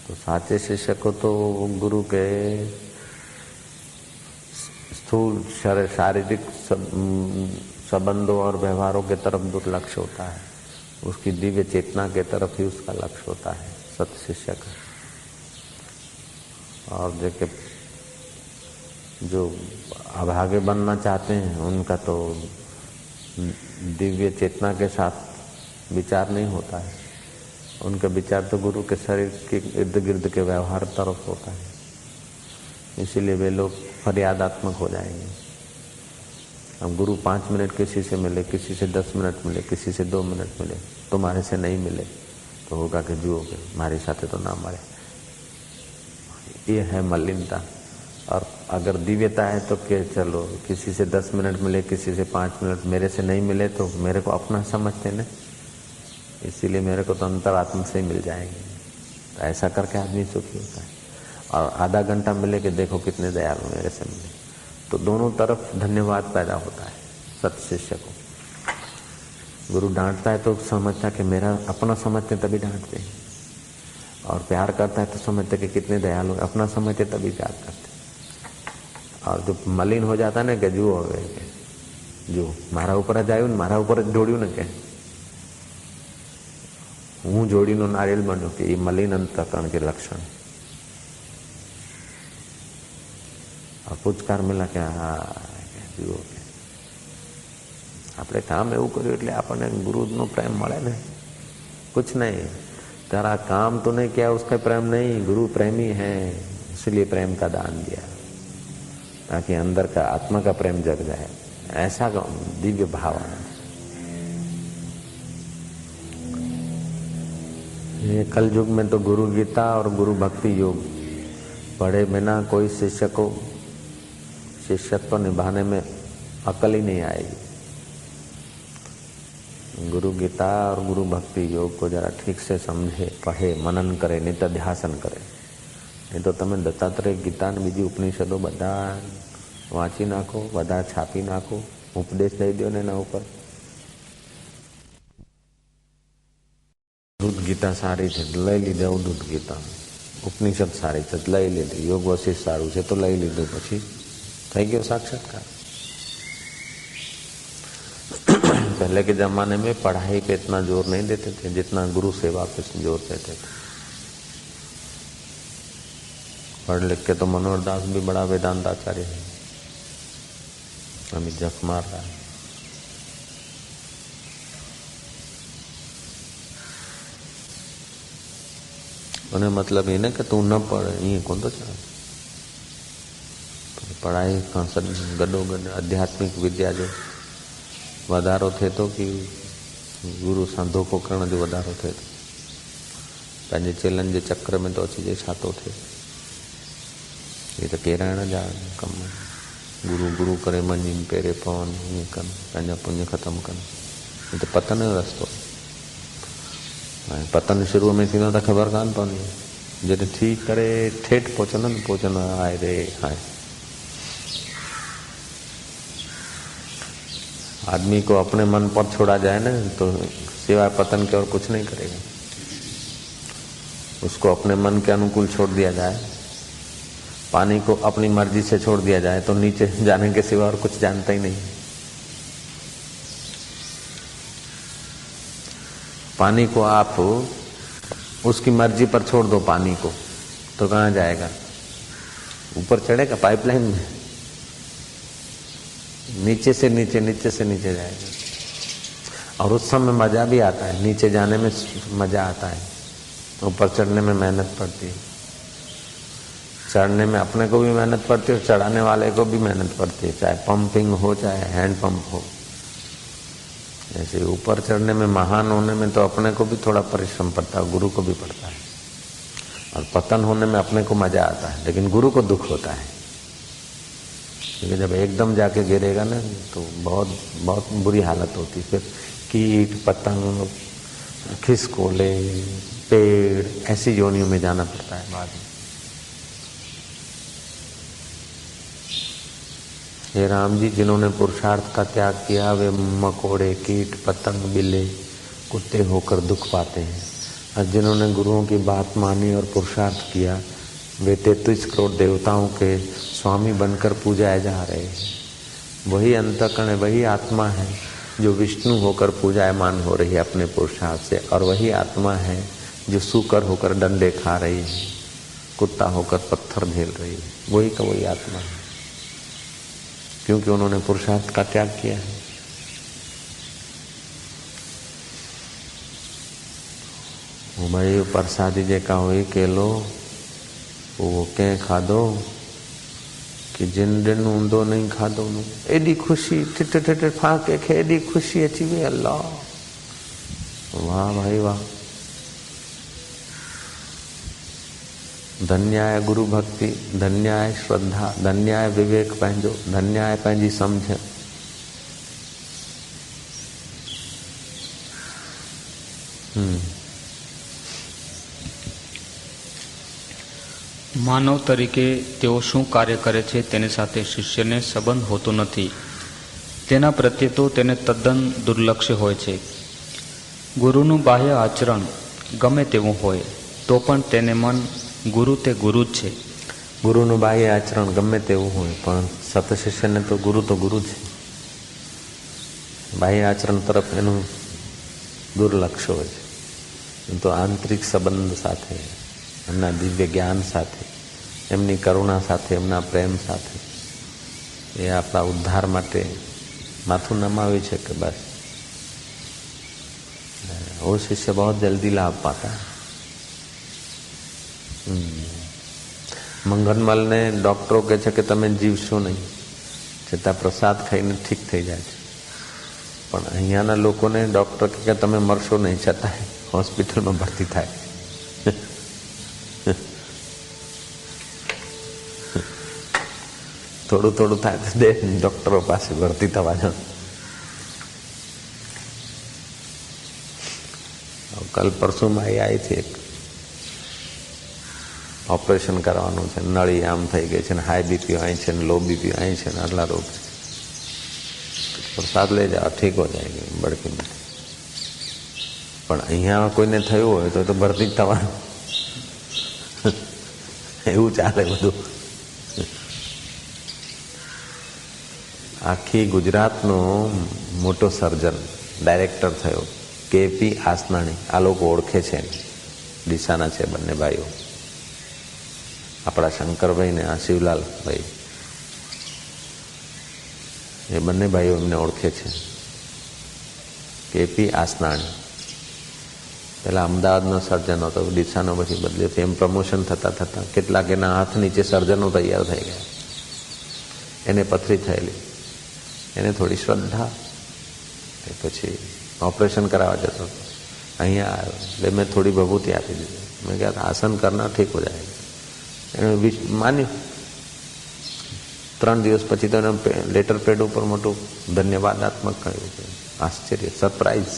तो साचे शिष्य को तो गुरु के स्थूल शारीरिक संबंधों और व्यवहारों के तरफ दुर्लक्ष्य होता है। उसकी दिव्य चेतना के तरफ ही उसका लक्ष्य होता है सत शिष्य का। और जो अभागे बनना चाहते हैं उनका तो दिव्य चेतना के साथ विचार नहीं होता है। उनका विचार तो गुरु के शरीर के इर्द गिर्द के व्यवहार तरफ होता है। इसीलिए वे लोग फरियादात्मक हो जाएंगे। अब गुरु 5 मिनट किसी से मिले, किसी से 10 मिनट मिले, किसी से 2 मिनट मिले, तुम्हारे से नहीं मिले तो होगा कि जुओ के हमारी साथे तो ना मरे। ये है मलिनता। और अगर दिव्यता है तो क्या, चलो किसी से 10 मिनट मिले, किसी से 5 मिनट, मेरे से नहीं मिले तो मेरे को अपना समझते न, इसीलिए मेरे को तो अंतरात्मा से ही मिल जाएंगे। तो ऐसा करके आदमी सुखी होता है। और आधा घंटा मिले कि देखो कितने दयालु मेरे से मिले, तो दोनों तरफ धन्यवाद पैदा होता है। सत शिष्य को गुरु डांटता है तो समझता कि मेरा अपना समझते तभी डांटते हैं, और प्यार करता है तो समझते कि कितने दयालु, अपना समझते तभी प्यार करते। और जो मलिन हो जाता है ना कि जू हो गए, जो मारा ऊपर जायु मारा ऊपर जोड़ू ने के હું જોડીનું નારિયેલ બન્યો, કે એ મલિન અંતઃકરણ के लक्षण। और पुचकार मिला કે હા જુઓ કે આપણે કામ એવું કર્યું એટલે આપણને ગુરુનો પ્રેમ મળે ને, कुछ नहीं, तेरा काम तो नहीं किया उसका प्रेम नहीं, गुरु प्रेमी है इसलिए प्रेम का दान दिया, ताकि अंदर का आत्मा का प्रेम जग जाए। ऐसा दिव्य भाव है। ये कल युग में तो गुरु गीता और गुरु भक्ति योग पढ़े बिना कोई शिष्य को शिष्यत्व निभाने में अकल ही नहीं आएगी। गुरु गीता और गुरु भक्ति योग को जरा ठीक से समझे, पढ़े, मनन करे, नित्य ध्यासन करे। नहीं तो तमे दत्तात्रेय गीता ने बीजी उपनिषदों बधा वाँची नाखो, बधा छापी नाखो, उपदेश दई दो ने एना उपर। दूध गीता सारी है लई लीधे, दूध गीता उपनिषद सारी है लई लीधी, योग वशिष्ठ सारू है तो लई लीधुं, पछी थई गयो साक्षात्कार। पहले के जमाने में पढ़ाई पे इतना जोर नहीं देते थे जितना गुरु सेवा पे जोर देते थे। पढ़ लिख के तो मनोहर दास भी बड़ा वेदांताचार्य है, अमित जफ मार रहा है। उन्हें मतलब ये ना कि तू न पढ़, ये कौन तो चाहे पढ़ाई गडो गड आध्यात्मिक विद्या जो वधारो थे तो कि गुरु सांधो को करण जो वधारो थे तो पंहिंजे चेलन जे चक्र में तो अची जे छातो थे। ये तो केराण जा कम गुरु गुरु करे मनी पेरे पवन ये कन पंहिंजा पुण्य ख़त्म कन, ये तो पतन जो रस्तो। पतन शुरू में थींदो त ख़बर कान पवंदी, जॾहिं थी करे ठेठ पहुचंदो न पहुचंदो हाय रे हाय। आदमी को अपने मन पर छोड़ा जाए ना तो सिवाय पतन के और कुछ नहीं करेगा। उसको अपने मन के अनुकूल छोड़ दिया जाए, पानी को अपनी मर्जी से छोड़ दिया जाए तो नीचे जाने के सिवा और कुछ जानता ही नहीं। पानी को आप उसकी मर्जी पर छोड़ दो पानी को तो कहाँ जाएगा? ऊपर चढ़ेगा पाइपलाइन में, नीचे से नीचे जाएगा। और उस समय मजा भी आता है, नीचे जाने में मजा आता है, ऊपर चढ़ने में मेहनत पड़ती है। चढ़ने में अपने को भी मेहनत पड़ती है और चढ़ाने वाले को भी मेहनत पड़ती है, चाहे पंपिंग हो चाहे हैंड पंप हो। जैसे ऊपर चढ़ने में, महान होने में तो अपने को भी थोड़ा परिश्रम पड़ता है, गुरु को भी पड़ता है। और पतन होने में अपने को मजा आता है लेकिन गुरु को दुख होता है, क्योंकि जब एकदम जाके गिरेगा ना तो बहुत बहुत बुरी हालत होती है। फिर कीट पतंग खिसकोले पेड़ ऐसी योनियों में जाना पड़ता है बाद में। हे राम जी, जिन्होंने पुरुषार्थ का त्याग किया वे मकोड़े कीट पतंग बिल्ले कुत्ते होकर दुख पाते हैं, और जिन्होंने गुरुओं की बात मानी और पुरुषार्थ किया वे 33 करोड़ देवताओं के स्वामी बनकर पूजाए जा रहे हैं। वही अंतःकरण, वही आत्मा है जो विष्णु होकर पूजायमान हो रही है अपने पुरुषार्थ से, और वही आत्मा है जो सूकर होकर डंडे खा रही है, कुत्ता होकर पत्थर झेल रही है। वही का वही आत्मा है, क्योंकि उन्होंने पुरुषार्थ का त्याग किया है। भाई प्रसादी जेका हुई केलो वो कंहिं खाधो कि जिन दिन हूंदो नहीं खाधो न, एॾी खुशी ठिठ ठिठ फाके खे एॾी खुशी अची वई। अल्लाह, वाह भाई वाह, धन्य आहे गुरु भक्ति, धन्य आहे श्रद्धा, धन्य आहे विवेक पंहिंजो, धन्य आहे पंहिंजी सम्झ। માનવ તરીકે તેઓ શું કાર્ય કરે છે તેની સાથે શિષ્યને સંબંધ હોતો નથી. તેના પ્રત્યે તો તેને તદ્દન દુર્લક્ષ્ય હોય છે. ગુરુનું બાહ્ય આચરણ ગમે તેવું હોય તો પણ તેને મન ગુરુ તે ગુરુ જ છે. ગુરુનું બાહ્ય આચરણ ગમે તેવું હોય પણ સત શિષ્યને તો ગુરુ છે. બાહ્ય આચરણ તરફ એનું દુર્લક્ષ્ય હોય છે. તો આંતરિક સંબંધ સાથે, એમના દિવ્ય જ્ઞાન સાથે, એમની કરુણા સાથે, એમના પ્રેમ સાથે એ આપણા ઉદ્ધાર માટે માથું નમાવ્યું છે કે બસ वो शिष्य बहुत जल्दी लाभ पाता है. મંગનમલ ને ડૉક્ટરો કહે છે કે તમે જીવશો નહીં, છતાં પ્રસાદ ખાઈને ઠીક થઈ જાય છે. પણ અહીંયાના લોકોને ડૉક્ટર કહે કે તમે મરશો નહીં, છતાં હોસ્પિટલમાં ભરતી થાય. થોડું થોડું થાય તો દે ડૉક્ટરો પાસે ભરતી થવા જાવ. कल परसों में आई थी एक ऑपरेशन करवानुं छे, नळी आम थई गई छे, हाई बीपी आई छे, लो बीपी आई छे, आटला रोग छे. प्रसाद ले जाओ ठीक हो जाएगी बड़की में. पण अहींया कोईने थयुं होय तो भरती ज थवानुं एवुं चाले बधुं. आखी गुजरातनो मोटो सर्जन डायरेक्टर थयो केपी आसनाणी. आ लोग ओळखे छे, ડીસાના છે બંને ભાઈઓ, આપણા શંકરભાઈ ને આ શિવલાલ ભાઈ, એ બંને ભાઈઓ એમને ઓળખે છે. કેપી આસનાણી પહેલા અમદાવાદનો સર્જન હતો, ડીસાનો પછી બદલ્યો. એમ પ્રમોશન થતાં થતાં કેટલાક એના હાથ નીચે સર્જનો તૈયાર થઈ ગયા. એને પથરી થયેલી, એને થોડી શ્રદ્ધા, એ પછી ऑपरेशन करावा जतो. अहियाँ आयो એટલે મેં થોડી ભભૂતિ આપી દીધી. મેં કહ્યા આસન કરના ઠીક હો જાયગા. એણે માન્યું. 3 દિવસ પછી તો એને લેટર પેડ ઉપર મોટું ધન્યવાદાત્મક કહ્યું છે. आश्चर्य, सरप्राइज,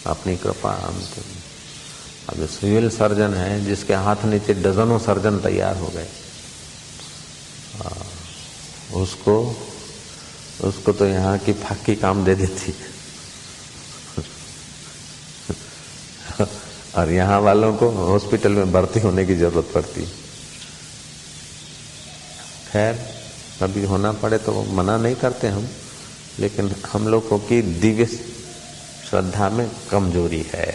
अपनी कृपा. अब सिविल सर्जन है जिसके हाथ नीचे डजनों सर्जन तैयार हो गए, उसको तो यहाँ की फाकी काम दे देती और यहाँ वालों को हॉस्पिटल में भर्ती होने की जरूरत पड़ती. खैर कभी होना पड़े तो मना नहीं करते हम, लेकिन हम लोगों की दिव्य श्रद्धा में कमजोरी है.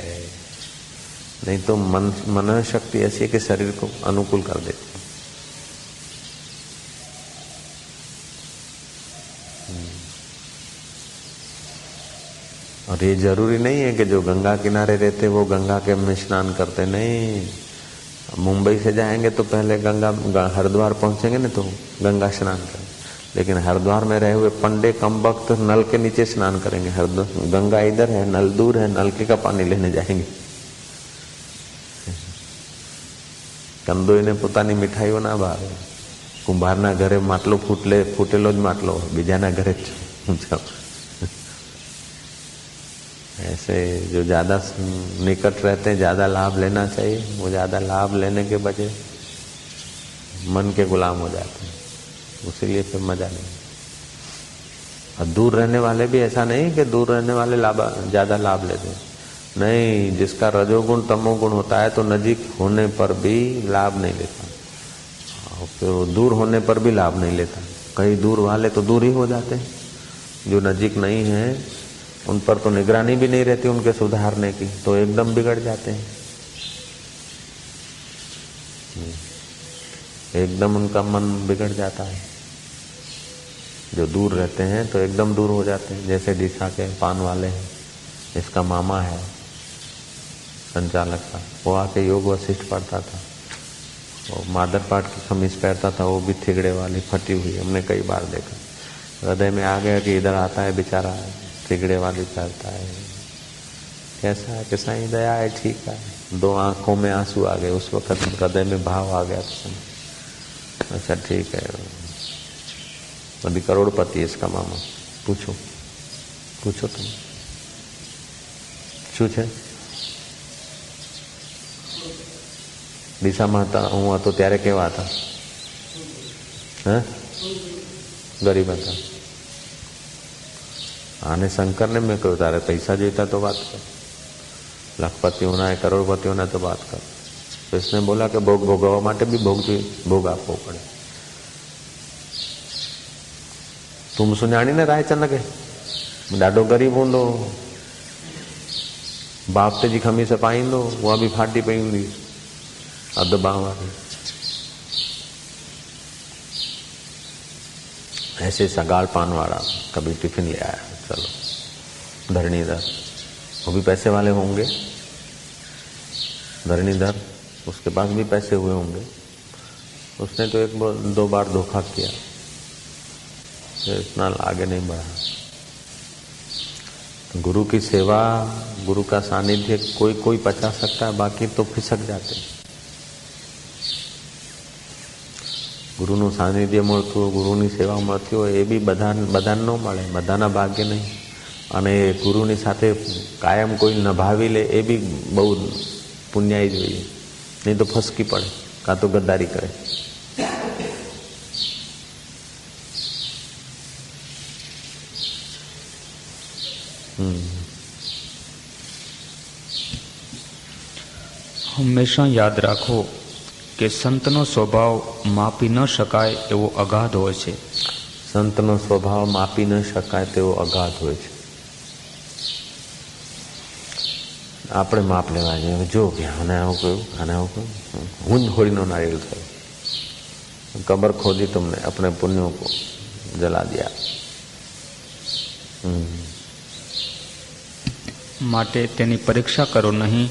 नहीं तो मन शक्ति ऐसी है कि शरीर को अनुकूल कर देती. और ये जरूरी नहीं है कि जो गंगा किनारे रहते वो गंगा के में स्नान करते. नहीं, मुंबई से जाएंगे तो पहले गंगा हरिद्वार पहुंचेंगे ना तो गंगा स्नान करेंगे, लेकिन हरिद्वार में रहे हुए पंडे कम वक्त नल के नीचे स्नान करेंगे. गंगा इधर है, नल दूर है, नलके का पानी लेने जाएंगे. कंदोईने पोतानी मिठाईओ ना भावे. कुंभारना घरे માટલો ફૂટેલો જ માટલો, બીજાના घरे जाओ. ऐसे जो ज़्यादा निकट रहते हैं ज़्यादा लाभ लेना चाहिए, वो ज़्यादा लाभ लेने के बजाय मन के गुलाम हो जाते हैं, उसीलिए फिर मजा नहीं. और दूर रहने वाले भी ऐसा नहीं कि दूर रहने वाले ज़्यादा लाभ लेते हैं. नहीं, जिसका रजोगुण तमोगुण होता है तो नजीक होने पर भी लाभ नहीं लेता, और फिर दूर होने पर भी लाभ नहीं लेता. कई दूर वाले तो दूर ही हो जाते हैं, जो नजीक नहीं है उन पर तो निगरानी भी नहीं रहती उनके सुधारने की, तो एकदम बिगड़ जाते हैं. एकदम उनका मन बिगड़ जाता है. जो दूर रहते हैं तो एकदम दूर हो जाते हैं. जैसे ડીસા के पान वाले हैं, इसका मामा है संचालक का, वो आके योग वशिष्ठ पढ़ता था, वो मादर पाठ की कमीज पहनता था, वो भी थिगड़े वाली फटी हुई. हमने कई बार देखा. हृदय में आ गया कि इधर आता है बेचारा, थिगड़े वाली पहनता है. कैसा है कि साईं दया है, ठीक है. 2 आंखों में आंसू आ गए. उस वक्त हृदय में भाव आ गया तो अच्छा ठीक है, बड़ी करोड़पति इसका मामा. पूछो तुम શું છે? ડીસામાં હતા હું હતો ત્યારે કેવા હતા? હે, ગરીબ હતા. આને શંકરને મેં કહ્યું તારે પૈસા જોઈતા તો વાત કર, લખપતિઓના કરોડપતિઓના તો વાત કર. તો इसने बोला કે ભોગ ભોગવવા માટે બી ભોગ જોઈએ, ભોગ આપવો પડે. तुम सुञाणी ने रायचंद के ॾाढो गरीब हूंदो, बाप ते जी खमीस पाईंदो, उहा बि फाटी पई हूंदी अधु बांह वारी. ऐसे सगाल पान वाला कभी टिफिन ले आया, चलो धरणीधर, वो भी पैसे वाले होंगे. धरणीधर उसके पास भी पैसे हुए होंगे. उसने तो एक दो बार धोखा किया, इतना आगे नहीं बढ़ा. गुरु की सेवा, गुरु का सानिध्य कोई कोई पचा सकता है, बाकी तो फिसक जाते. गुरुનું સાનિધ્ય મળતું હોય, ગુરુની સેવા મળતી હોય, એ બી બધાને ન મળે, બધાના ભાગ્ય નહીં. અને ગુરુની સાથે કાયમ કોઈ નભાવી લે એ બી બહુ પુણ્યાઈ જોઈએ, નહીં તો ફસકી પડે, કાં તો ગદ્દારી કરે. હંમેશા યાદ રાખો કે સંતનો સ્વભાવ માપી ન શકાય એવો અગાધ હોય છે. સંતનો સ્વભાવ માપી ન શકાય તેવો અગાધ હોય છે. આપણે માપ લેવા જોઈએ. જો કે આને આવું કહ્યું, આને આવું કહ્યું, હું જ હોળીનો નારિયેળ થયો, કબર ખોદી तुमने अपने पुण्यों को जला दिया. માટે તેની પરીક્ષા કરો નહીં.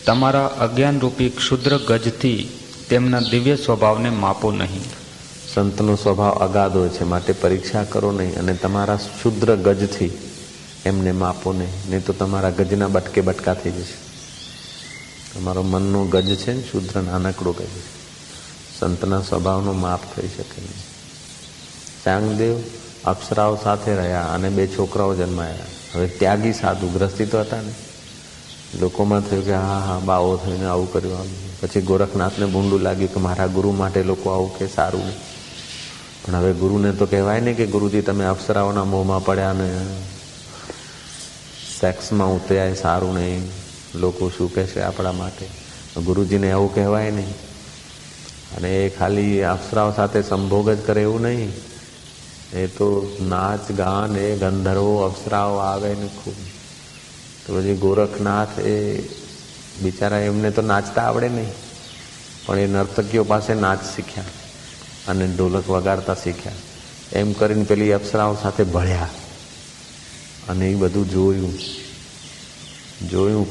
તમારા અજ્ઞાનરૂપી ક્ષુદ્ર ગજથી તેમના દિવ્ય સ્વભાવને માપો નહીં. સંતનો સ્વભાવ અગાધ હોય છે, માટે પરીક્ષા કરો નહીં, અને તમારા ક્ષુદ્ર ગજથી એમને માપો નહીં, નહીં તો તમારા ગજના બટકે બટકા થઈ જશે. તમારો મનનો ગજ છે ને, શુદ્ર નાનકડો ગજ છે, સંતના સ્વભાવનો માપ થઈ શકે નહીં. ચાંગદેવ અપ્સરાઓ સાથે રહ્યા અને 2 છોકરાઓ જન્માયા. હવે ત્યાગી સાધુ ગ્રસ્તી તો હતા ને, લોકોમાં થયું કે હા હા બાવો થઈને આવું કર્યું. પછી ગોરખનાથને ભૂંડું લાગ્યું કે મારા ગુરુ માટે લોકો આવું કે સારું નહીં. પણ હવે ગુરુને તો કહેવાય ને કે ગુરુજી તમે અપ્સરાઓના મોહમાં પડ્યા ને સેક્સમાં ઉતર્યા, સારું નહીં, લોકો શું કહેશે આપણા માટે. ગુરુજીને આવું કહેવાય નહીં. અને એ ખાલી અપ્સરાઓ સાથે સંભોગ જ કરે એવું નહીં, એ તો નાચ ગાન, એ ગંધર્વો અપ્સરાઓ આવે ને ખૂબ. તો પછી ગોરખનાથ એ બિચારા એમને તો નાચતા આવડે નહીં, પણ એ નર્તકીઓ પાસે નાચ શીખ્યા અને ઢોલક વગાડતા શીખ્યા. એમ કરીને પેલી અપ્સરાઓ સાથે ભળ્યા અને એ બધું જોયું.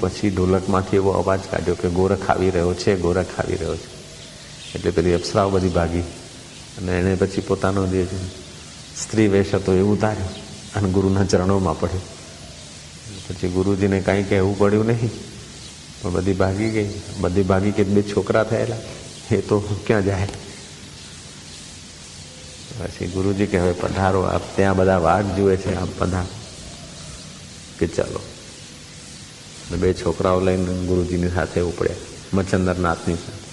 પછી ઢોલકમાંથી એવો અવાજ કાઢ્યો કે ગોરખ આવી રહ્યો છે, ગોરખ આવી રહ્યો છે. એટલે પેલી અપ્સરાઓ બધી ભાગી અને એણે પછી પોતાનો જે સ્ત્રી વેશ હતો એ ઉતાર્યો અને ગુરુના ચરણોમાં પડ્યો. પછી ગુરુજીને કાંઈ કહેવું પડ્યું નહીં, પણ બધી ભાગી ગઈ. બધી ભાગી કે 2 છોકરા થયેલા, એ તો ક્યાં જાય. પછી ગુરુજી કહે હવે પધારો, આપ ત્યાં બધા વાટ જુએ છે, આપ પધારો. કે ચાલો. 2 છોકરાઓ લઈને ગુરુજીની સાથે ઉપડ્યા, મચ્છંદરનાથની સાથે.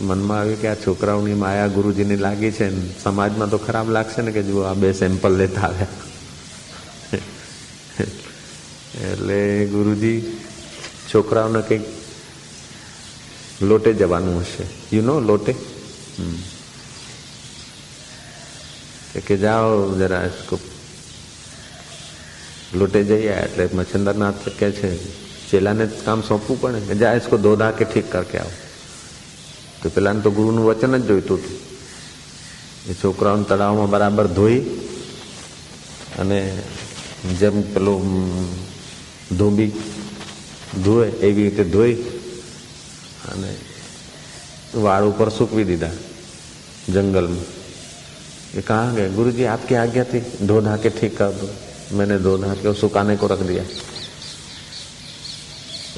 મનમાં આવ્યું કે આ છોકરાઓની માયા ગુરુજીને લાગી છે, ને સમાજમાં તો ખરાબ લાગશે ને કે જો આ 2 સેમ્પલ લેતા આવ્યા. એટલે ગુરુજી છોકરાઓને કંઈક લોટે જવાનું હશે, લોટે, કે જાઓ જરા इसको લોટે જઈ આયા. એટલે મચ્છંદરનાથ કહે છે ચેલાને કામ સોંપવું પડે કે જા इसको ધો ધા કે ઠીક કરકે આવો. તો પેલાને તો ગુરુનું વચન જ જોઈતું હતું. એ છોકરાઓને તળાવમાં બરાબર ધોઈ અને જેમ પેલું ધોબી ધોવે એવી રીતે ધોઈ અને વાળ ઉપર સૂકવી દીધા જંગલમાં. ये कहाँ गए? गुरुजी आपकी आज्ञा थी धो धा के ठीक कर दो. मैंने धो धा के सुखाने को रख दिया.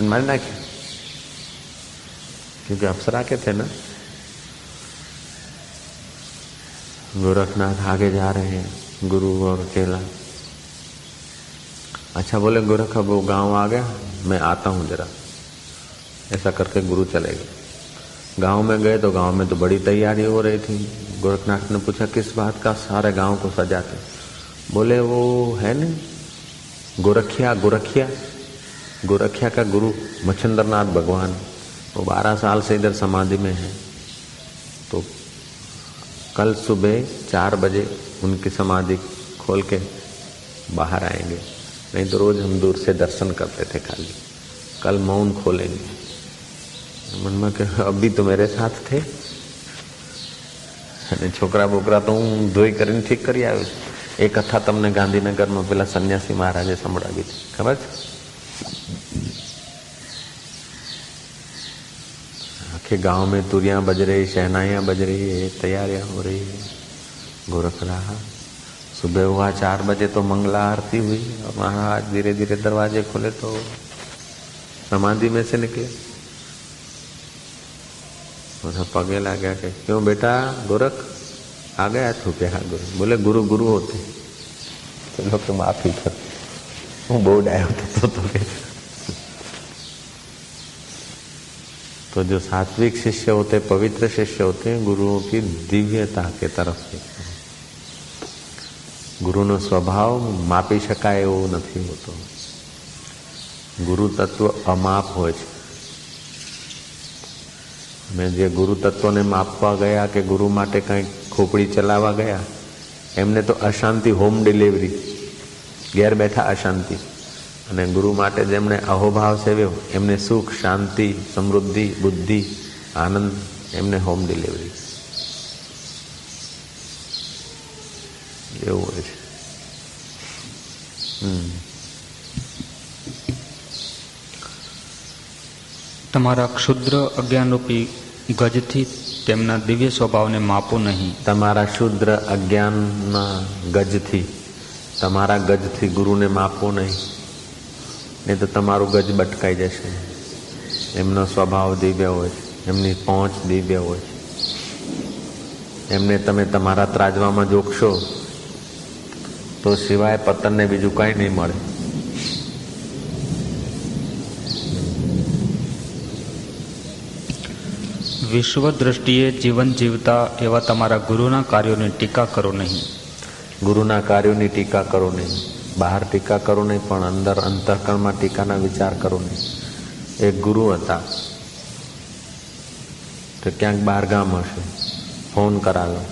मार नाखे क्योंकि अप्सरा के थे ना. गोरखनाथ आगे जा रहे हैं, गुरु और चेला. अच्छा बोले गोरख अब वो गाँव आ गया, मैं आता हूँ जरा. ऐसा करके गुरु चले गए. गांव में गए तो गांव में तो बड़ी तैयारी हो रही थी। गोरखनाथ ने पूछा किस बात का, सारे गांव को सजाते। बोले वो है न गोरखिया, गोरखिया का गुरु मच्छिंद्रनाथ भगवान, वो 12 साल से इधर समाधि में है। तो कल सुबह 4 बजे उनकी समाधि खोल के बाहर आएंगे, नहीं तो रोज हम दूर से दर्शन करते थे खाली। कल मौन खोलेंगे। मन में के अभी तो मेरे साथ थे અને છોકરા બોકરા તો હું ધોઈ કરીને ઠીક કરી આવ્યો છું। એ કથા તમને ગાંધીનગરમાં પેલા સન્યાસી મહારાજે સંભળાવી હતી, ખબર છે? आखे गांव में तुरियां बज रही, शहनाइयाँ बज रही है, तैयारियां हो रही है। गोरख रहा। सुबह हुआ 4 बजे तो मंगला आरती हुई और महाराज धीरे धीरे दरवाजे खोले तो समाधि में से निकले। पगे ला गया कि क्यों बेटा गोरख आ गया तू? क्या गुरु? बोले गुरु गुरु होते। चलो तो माफी कर, હું બહુ ડાયો થતો હતો। तो जो सात्विक शिष्य होते, पवित्र शिष्य होते हैं, गुरुओं की दिव्यता के तरफ देखते हैं। गुरुનો સ્વભાવ માપી શકાય એવો નથી હોતો। ગુરુ તત્વ અમાપ હોય છે। અને જે ગુરુ તત્વને માપવા ગયા કે ગુરુ માટે કંઈક ખોપડી ચલાવવા ગયા, એમને તો અશાંતિ હોમ ડિલિવરી, ઘેર બેઠા અશાંતિ। અને ગુરુ માટે જેમણે અહોભાવ સેવ્યો એમને સુખ, શાંતિ, સમૃદ્ધિ, બુદ્ધિ, આનંદ, એમને હોમ ડિલિવરી। એવું હોય છે। તમારા ક્ષુદ્ર અજ્ઞાનરૂપી ગજથી તેમના દિવ્ય સ્વભાવને માપો નહીં। તમારા શુદ્ર અજ્ઞાનના ગજથી, તમારા ગજથી ગુરુને માપો નહીં, નહીં તો તમારું ગજ બટકાઈ જશે। એમનો સ્વભાવ દિવ્ય હોય છે, એમની પહોંચ દિવ્ય હોય છે। એમને તમે તમારા ત્રાજવામાં જોખશો તો સિવાય પતનને બીજું કંઈ નહીં મળે। વિશ્વ દ્રષ્ટિએ જીવન જીવતા એવા તમારા ગુરુના કાર્યોની ટીકા કરો નહીં। ગુરુના કાર્યોની ટીકા કરો નહીં, બહાર ટીકા કરો નહીં, પણ અંદર અંતઃકરણમાં ટીકાના વિચાર કરો નહીં। એક ગુરુ હતા તો ક્યાંક બહાર ગામ હશે, ફોન કરાવ્યો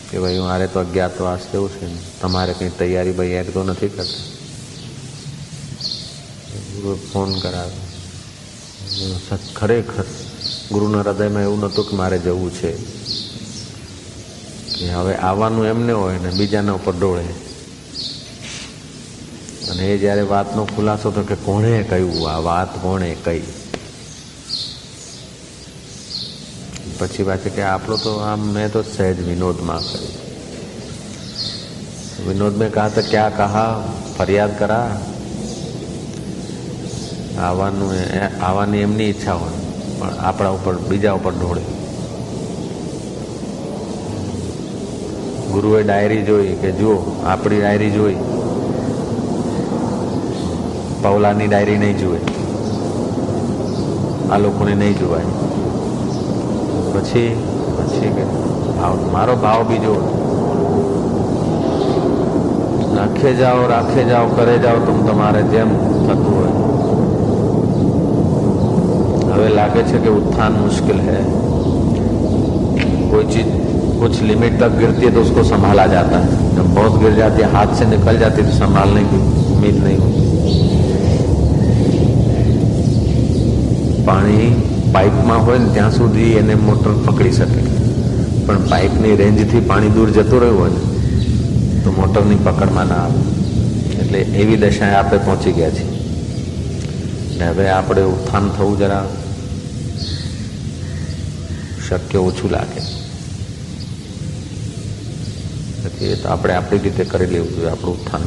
કે ભાઈ મારે તો અજ્ઞાતવાસ જેવું છે ને, તમારે કંઈ તૈયારી બૈયારી તો નથી કરતા? ગુરુએ ફોન કરાવ્યો। ખરેખર ગુરુના હૃદયમાં એવું નહોતું કે મારે જવું છે, કે હવે આવવાનું એમને હોય ને બીજાના ઉપર ડોળે। અને એ જ્યારે વાતનો ખુલાસો તો કે કોણે કહ્યું, આ વાત કોણે કહી? પછી પાછી કે આપણો તો આમ મેં તો સહેજ વિનોદમાં કર્યું। विनोद में कहा था, क्या कहा, फरियाद करा? આવવાની એમની ઈચ્છા હોય પણ આપણા ઉપર, બીજા ઉપર ઢોળે। ગુરુએ ડાયરી જોઈ કે જુઓ, આપણી ડાયરી જોઈ, પૌલાની ડાયરી નહીં જુએ, આ લોકોને નહીં જોવાય। પછી કે ભાવ, મારો ભાવ બીજો, રાખે જાઓ કરે જાઓ तुम તમારે જેમ થતું હોય। હવે લાગે છે कि उत्थान मुश्किल है, कोई चीज कुछ लिमिट तक गिरती है तो उसको संभाला जाता है, जब बहुत गिर जाती है, हाथ से निकल जाती है तो संभालने की उम्मीद नहीं होती। पानी પાઇપમાં હોય ને ત્યાં સુધી એને મોટર પકડી શકે, પણ પાઇપની રેન્જથી પાણી દૂર જતું રહ્યું હોય ને તો મોટરની પકડમાં ના આવે। એટલે એવી દશાએ આપણે પહોંચી ગયા છીએ। હવે આપણે ઉત્થાન થવું જરા શક્ય ઓછું લાગે, એ તો આપણે આપણી રીતે કરી લેવું જોઈએ આપણું ઉત્થાન।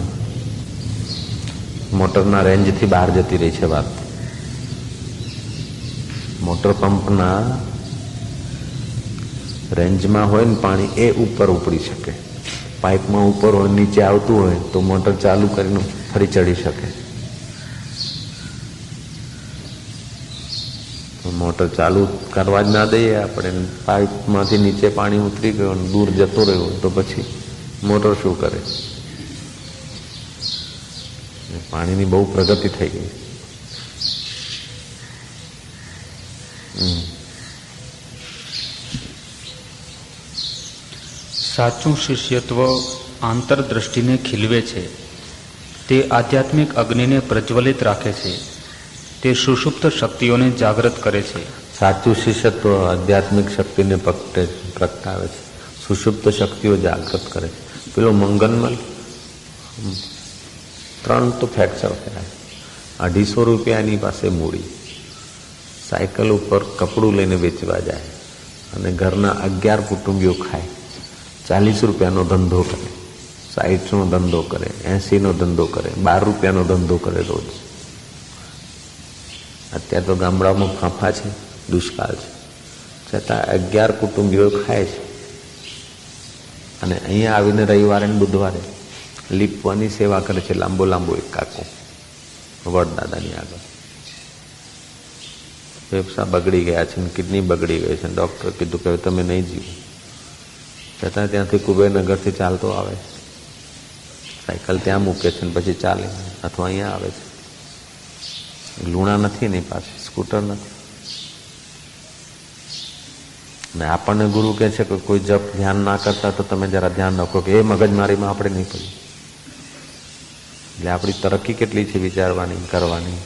મોટરના રેન્જથી બહાર જતી રહી છે વાત। મોટર પંપના રેન્જમાં હોય ને પાણી, એ ઉપર ઉપડી શકે। પાઇપમાં ઉપર હોય, નીચે આવતું હોય તો મોટર ચાલુ કરીને ફરી ચડી શકે। મોટર ચાલુ કરવા જ ના દઈએ આપણે, પાઇપમાંથી નીચે પાણી ઉતરી ગયું અને દૂર જતો રહ્યો તો પછી મોટર શું કરે? પાણીની બહુ પ્રગતિ થઈ ગઈ. સાચું શિષ્યત્વ આંતરદ્રષ્ટિને ખીલવે છે, તે આધ્યાત્મિક અગ્નિને પ્રજ્વલિત રાખે છે, તે સુષુપ્ત શક્તિઓને જાગૃત કરે છે. સાચું શિષ્યત્વ આધ્યાત્મિક શક્તિને પ્રગટાવે છે, સુષુપ્ત શક્તિઓ જાગૃત કરે છે. પેલો મંગનમલ 3 તો ફ્રેક્ચર થયા, 250 રૂપિયાની પાસે મૂડી, સાયકલ ઉપર કપડું લઈને વેચવા જાય અને ઘરના 11 કુટુંબીઓ ખાય. 40 રૂપિયાનો ધંધો કરે, 60નો ધંધો કરે, 80નો ધંધો કરે, 12 રૂપિયાનો ધંધો કરે રોજ. અત્યારે તો ગામડાઓમાં ફાંફા છે, દુષ્કાળ છે, છતાં 11 કુટુંબીઓ ખાય છે. અને અહીંયા આવીને રવિવારે ને બુધવારે લીપવાની સેવા કરે છે. લાંબો લાંબો એક કાકો વડદાદાની આગળ. ફેફસા બગડી ગયા છે ને કિડની બગડી ગઈ છે. ડૉક્ટર કીધું કે તમે નહીં જીવો, છતાં ત્યાંથી કુબેરનગરથી ચાલતો આવે છે. સાયકલ ત્યાં મૂકે છે ને પછી ચાલે, અથવા અહીંયા આવે છે. લુણા નથી એની પાસે, સ્કૂટર નથી. ને આપણને ગુરુ કહે છે કે કોઈ જપ ધ્યાન ના કરતા તો તમે જરા ધ્યાન રાખો કે એ મગજમારીમાં આપણે નહીં પડીએ. એટલે આપણી તરક્કી કેટલી છે વિચારવાની, કરવાની.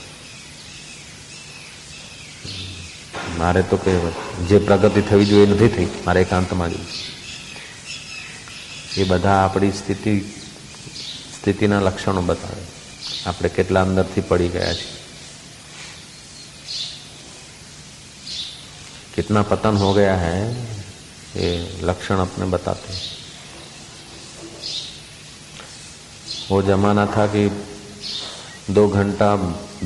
મારે તો કે જે પ્રગતિ થવી જોઈએ નથી થઈ, મારે એકાંતમાં જોઈએ. એ બધા આપણી સ્થિતિના લક્ષણો બતાવે, આપણે કેટલા અંદરથી પડી ગયા છીએ, कितना पतन हो गया है, ये लक्षण अपने बताते हैं. वो जमाना था कि 2 घंटा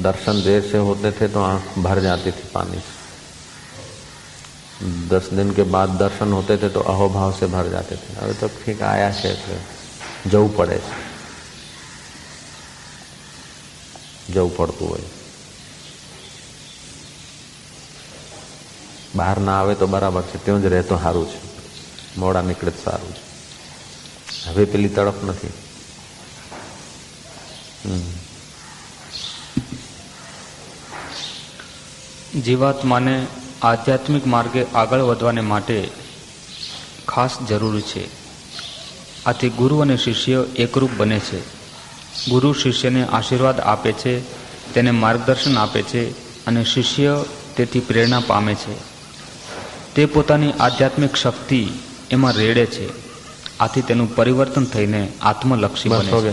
दर्शन देर से होते थे तो आंख भर जाती थी पानी से. 10 दिन के बाद दर्शन होते थे तो अहोभाव से भर जाते थे. अभी तो ठीक आया है, जવું પડે છે, જવું પડતું હોય. બહાર ના આવે તો બરાબર છે, ત્યાં જ રહે તો સારું છે, મોડા નીકળે તો સારું છે. હવે પેલી તડપ નથી. જીવાત્માને આધ્યાત્મિક માર્ગે આગળ વધવાને માટે ખાસ જરૂરી છે. આથી ગુરુ અને શિષ્ય એકરૂપ બને છે. ગુરુ શિષ્યને આશીર્વાદ આપે છે, તેને માર્ગદર્શન આપે છે અને શિષ્ય તેથી પ્રેરણા પામે છે. તે પોતાની આધ્યાત્મિક શક્તિ એમાં રેડે છે. આથી તેનું પરિવર્તન થઈને આત્મલક્ષી બને છે.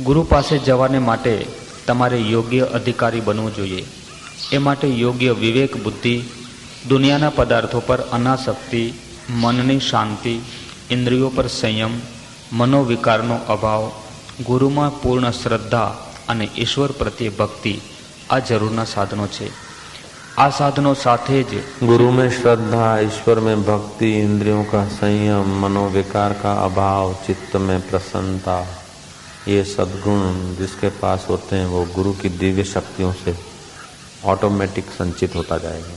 ગુરુ પાસે જવાને માટે તમારે યોગ્ય અધિકારી બનવું જોઈએ. એ માટે યોગ્ય વિવેક બુદ્ધિ, દુનિયાના પદાર્થો પર અનાસક્તિ, મનની શાંતિ, ઇન્દ્રિયો પર સંયમ, મનોવિકારનો અભાવ, ગુરુમાં પૂર્ણ શ્રદ્ધા અને ઈશ્વર પ્રત્યે ભક્તિ આ જરૂરના સાધનો છે. આ સાધનો સાથે જ गुरु में श्रद्धा, ईश्वर में भक्ति, इंद्रियों का संयम, मनोविकार का अभाव, चित्त में प्रसन्नता, ये सद्गुण जिसके पास होते हैं वो गुरु की दिव्य शक्तियों से ऑटोमेटिक संचित होता जाएगा.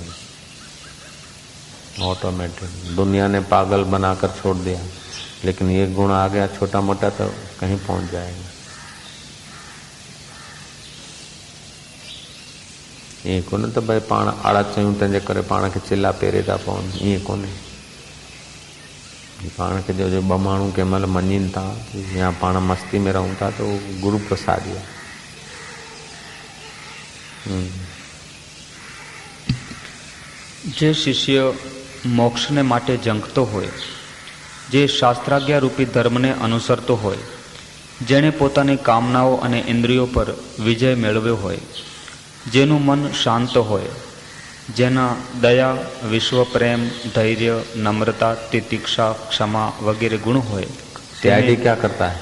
ऑटोमेटिक. दुनिया ने पागल बनाकर छोड़ दिया, लेकिन ये गुण आ गया छोटा मोटा तो कहीं पहुंच जाएगा. ये कोने तो भाई पाण आड़ा चयूं तंजे करे पाण के चिल्ला पेरे था पवन. ये कोने पाण के जो बमाणू के मल मनीन था, यहाँ पाण मस्ती में रहूं था तो गुरु प्रसाद दिया. જે શિષ્ય મોક્ષને માટે જંગતો હોય, જે શાસ્ત્રાજ્ઞા રૂપી ધર્મને અનુસરતો હોય, જેણે પોતાની કામનાઓ અને ઇન્દ્રિયો પર વિજય મેળવ્યો હોય, જેનું મન શાંત હોય, જેના દયા, વિશ્વ પ્રેમ, ધૈર્ય, નમ્રતા, તિતિક્ષા, ક્ષમા વગેરે ગુણ હોય. त्यागी क्या करता है?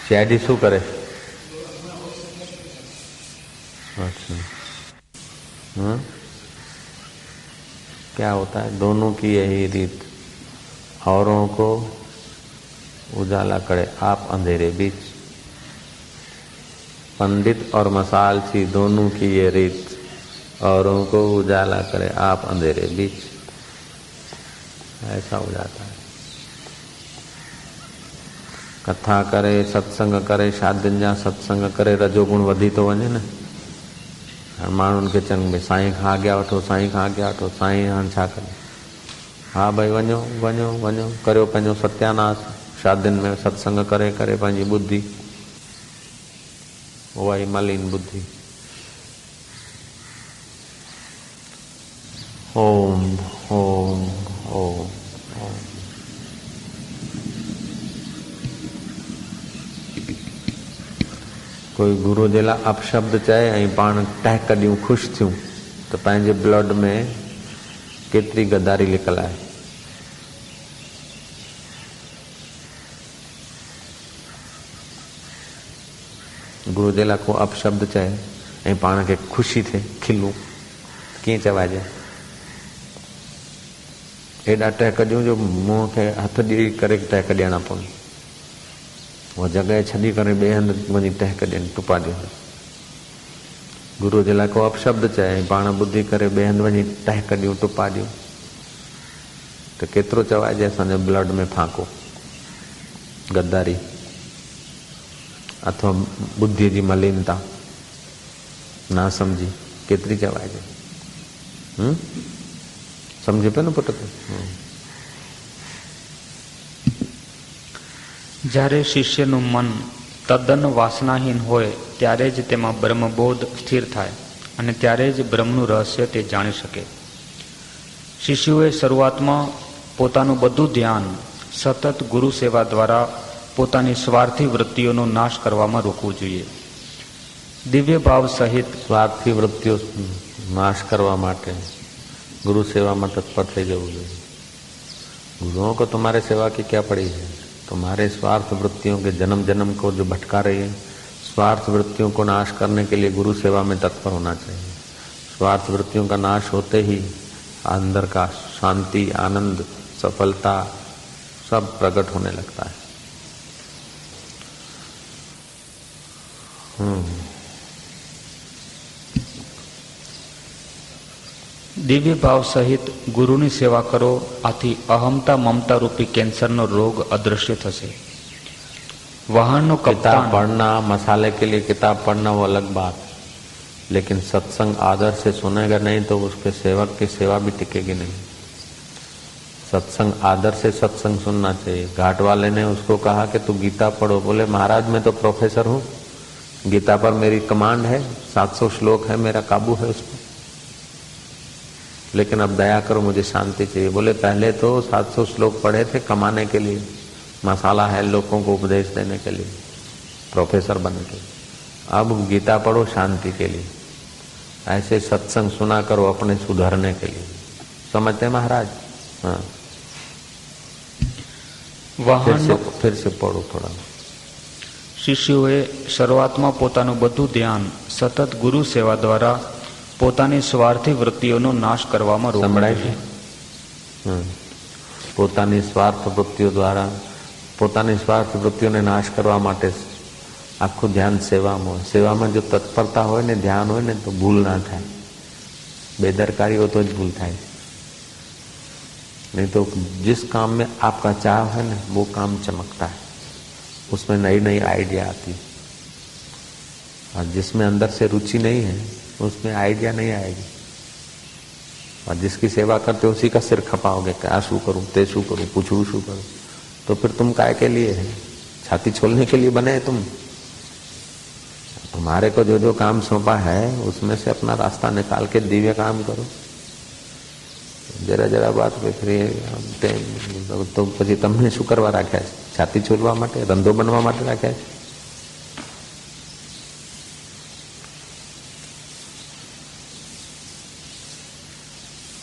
त्यागी શું કરે? अच्छा, क्या होता है? दोनों की यही रीत. औरों को उजाला करे आप अंधेरे बीच। पंडित और मसालची दोनों की ये रीत, औरों को उजाला करे आप अंधेरे बीच। ऐसा हो जाता है। कथा करे, सत्संग करे, शादियुनि जा सत्संग करे, रजोगुण वधी थो वञे न। माण्हुनि खे चङनि भई साईं खां आज्ञा वठो, साईं खां आज्ञा वठो। साईं हाणे छा करे? हा भई वञो वञो वञो, करियो पंहिंजो सत्यानाश। शादियुनि में सत्संग करे करे पंहिंजी बुद्धि, उहा ई मलिन बुद्धि। ओम ओम ओम ओम। कोई गुरु जे लाइ अपशब्द चए ऐं पाण टहक ॾियूं, ख़ुशि थियूं, त पंहिंजे ब्लड में केतिरी गद्दारी लिकल आहे। गुरु जे लाइ को अपशब्द चए ऐं पाण खे ख़ुशी थिए, खिलूं, कीअं चवाइजे? हेॾा टहक ॾियूं जो मुंहं खे हथ ॾेई करे टहक ॾियणा पवनि। उहा जॻह छॾी करे ॿिए हंधि वञी टहक ॾियनि, टुपा ॾियनि। गुरू जे लाइ को अपशब्द चए ऐं पाण ॿुधी करे ॿिए हंधि वञी टहक ॾियूं, टुपा ॾियूं, त केतिरो चवाइजे असांजे ब्लड में फाको, गद्दारी अथवा बुद्धीअ जी मलिनता, ना समझी केतिरी चवाइजे। समझे पियो न पुट? જ્યારે શિષ્યનું મન તદ્દન વાસનાહીન હોય ત્યારે જ તેમાં બ્રહ્મબોધ સ્થિર થાય અને ત્યારે જ બ્રહ્મનું રહસ્ય તે જાણી શકે. શિષ્યોએ શરૂઆતમાં પોતાનું બધું ધ્યાન સતત ગુરુ સેવા દ્વારા પોતાની સ્વાર્થી વૃત્તિઓનો નાશ કરવામાં રોકવું જોઈએ. દિવ્ય ભાવ સહિત સ્વાર્થી વૃત્તિઓ નાશ કરવા માટે गुरु सेवा में तत्पर थे जरूर है। गुरुओं को तुम्हारे सेवा की क्या पड़ी है? तुम्हारे स्वार्थ वृत्तियों के जन्म जन्म को जो भटका रही है, स्वार्थ वृत्तियों को नाश करने के लिए गुरु सेवा में तत्पर होना चाहिए। स्वार्थ वृत्तियों का नाश होते ही अंदर का शांति, आनंद, सफलता सब प्रकट होने लगता है। દિવ્ય ભાવ સહિત ગુરુની સેવા કરો, આથી અહમતા મમતા રૂપી કેન્સરનો રોગ અદૃશ્ય થશે. વાહનનો किताब पढ़ना, मसाले के लिए किताब पढ़ना वो अलग बात, लेकिन सत्संग आदर से सुनेगा नहीं तो उसके सेवक की सेवा भी टिकेगी नहीं। सत्संग आदर से सत्संग सुनना चाहिए। घाट वाले ने उसको कहा कि तू गीता पढ़ो, बोले महाराज मैं तो प्रोफेसर हूँ, गीता पर मेरी कमांड है, 700 श्लोक है, मेरा काबू है उस पर, लेकिन अब दया करो मुझे शांति चाहिए। बोले पहले तो 700 श्लोक पढ़े थे कमाने के लिए, मसाला है लोगों को उपदेश देने के लिए, प्रोफेसर बनने के लिए, अब गीता पढ़ो शांति के लिए। ऐसे सत्संग सुना करो अपने सुधरने के लिए। समझते महाराज? हाँ, फिर से पढ़ो थोड़ा। શિષ્યોએ શરૂઆતમાં પોતાનું બધું ધ્યાન સતત ગુરુ સેવા દ્વારા પોતાની સ્વાર્થી વૃત્તિઓનો નાશ કરવામાં રોકાય છે. પોતાની સ્વાર્થ વૃત્તિઓ દ્વારા પોતાની સ્વાર્થ વૃત્તિઓને નાશ કરવા માટે આખું ધ્યાન સેવામાં હોય. સેવામાં જો તત્પરતા હોય ને, ધ્યાન હોય ને, તો ભૂલ ના થાય. બેદરકારી हो तो જ भूल થાય. नहीं तो जिस काम में आपका चाह है ना, वो काम चमकता है, उसमें नई नई आइडिया आती है। और जिसमें अंदर से रुचि नहीं है उसमें आइडिया नहीं आएगी। और जिसकी सेवा करते हो उसी का सिर खपाओगे, क्या शू करूं, ते शू करूं, पूछू शू करूं, तो फिर तुम काय के लिए है? छाती छोलने के लिए बने तुम? तुम्हारे को जो जो काम सौंपा है उसमें से अपना रास्ता निकाल के दिव्य काम करो। जरा जरा बात पे फिर तो પછી તમને શું કરવા રાખ્યા છે? છાતી છોલવા માટે, ધંધો બનવા માટે રાખ્યા છે?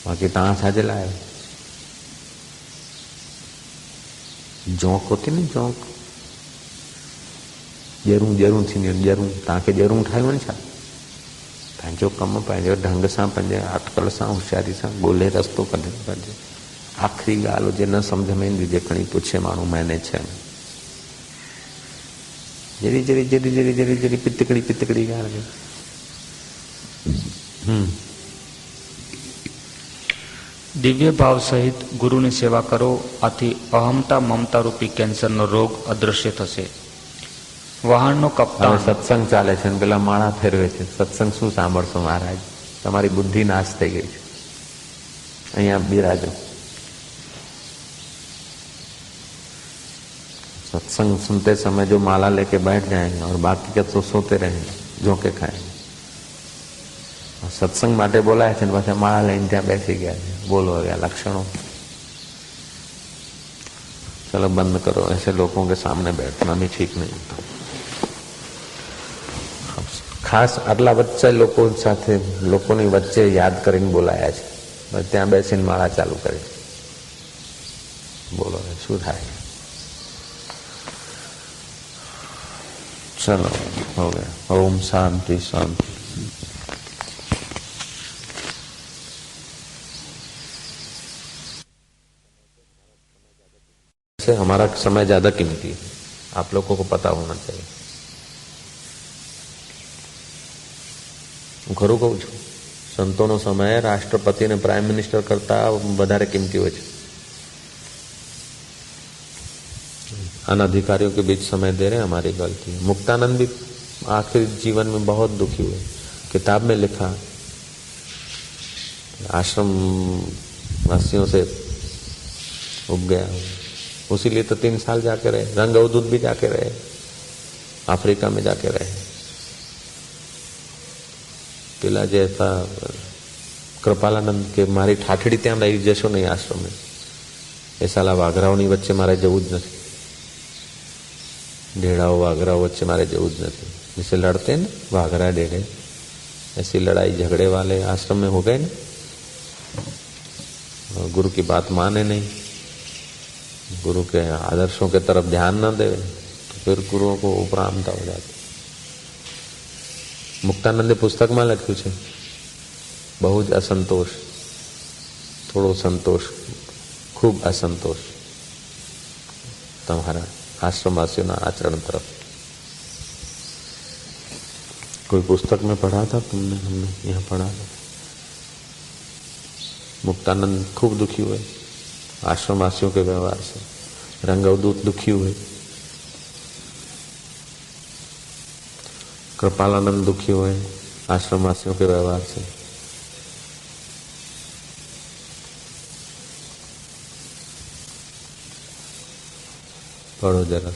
बाकी तव्हां छाजे लाइ? जोंक होती न, जोंक, ॼरूं ॼरूं थींदियूं आहिनि, ॼरूं। तव्हांखे ॼरूं ठाहियूं आहिनि छा? पंहिंजो कमु पंहिंजे ढंग सां, पंहिंजे अटकल सां, होशियारी सां ॻोल्हे रस्तो कढे। पंहिंजे आख़िरी ॻाल्हि हुजे न सम्झ में ईंदी, जे खणी पुछे माण्हू महीने 6 में, जरी जरी जरी जरी जरी जरी पितकड़ी पितकड़ी गा रहे। દિવ્ય ભાવ સહિત ગુરુની સેવા કરો, આથી અહમતા મમતા રૂપી કેન્સરનો રોગ અદૃશ્ય થશે. વાહનનો કપ્તાન સત્સંગ ચાલે છે, પેલા માળા ફેરવે છે. સત્સંગ શું સાંભળશો મહારાજ? તમારી બુદ્ધિ નાશ થઈ ગઈ છે. અહીંયા બિરાજો. सत्संग सुनते समय जो माला लेके बैठ जाएंगे और बाकी के तो सोते रहेंगे, झोंके खाएंगे. सत्संग માટે બોલાય છે ને પાછા માળા લઈને ત્યાં બેસી ગયા છે. બોલો ગયા લક્ષણો. चलो बंद करो, ऐसे लोगों के सामने बैठना भी ठीक नहीं. ખાસ આટલા વચ્ચે લોકો સાથે લોકોની વચ્ચે યાદ કરીને બોલાયા છે. ત્યાં બેસીને માળા ચાલુ કરી. બોલો શું થાય? चलो हो गया. ओम शांति शांति. से हमारा समय ज्यादा कीमती है, आप लोगों को पता होना चाहिए. હું ખરું કહું છું, સંતોનો સમય રાષ્ટ્રપતિ ને પ્રાઇમ મિનિસ્ટર કરતા વધારે કિંમતી હોય છે. अनधिकारियों के बीच समय दे रहे हैं, हमारी गलती है. मुक्तानंद भी आखिर जीवन में बहुत दुखी हुए. किताब में लिखा, आश्रम वासियों से उब गया हूँ, उसी लिए तो 3 साल जाके रहे. रंग अवधूत भी जाके रहे, अफ्रीका में जाके रहे. પેલા जैसा कृपालानंद के મારી ઠાઠડી ત્યાં લઈ જશો નહીં આશ્રમ में, એ સાલા વાઘરાઓની વચ્ચે મારે જવું જ નથી. ढेड़ाओं वाघराओं वच्चे मारे जरूर नहीं. जिसे लड़ते हैं ना वाघरा ढेड़े, ऐसी लड़ाई झगड़े वाले आश्रम में हो गए ना. गुरु की बात माने नहीं, गुरु के आदर्शों के तरफ ध्यान न दे, तो फिर गुरुओं को उपरामता हो जाती. मुक्तानंदे पुस्तक में लख्यु छे, बहु ज असंतोष, थोड़ो संतोष, खूब असंतोष तुम्हारा आश्रमवासियों आचरण तरफ. कोई पुस्तक में पढ़ा था तुमने? हमने यहाँ पढ़ा था. मुक्तानंद खूब दुखी हुए आश्रमवासियों के व्यवहार से. रंग अवधूत दुखी हुए, कृपालानंद दुखी हुए आश्रमवासियों के व्यवहार से. पढ़ो जरा.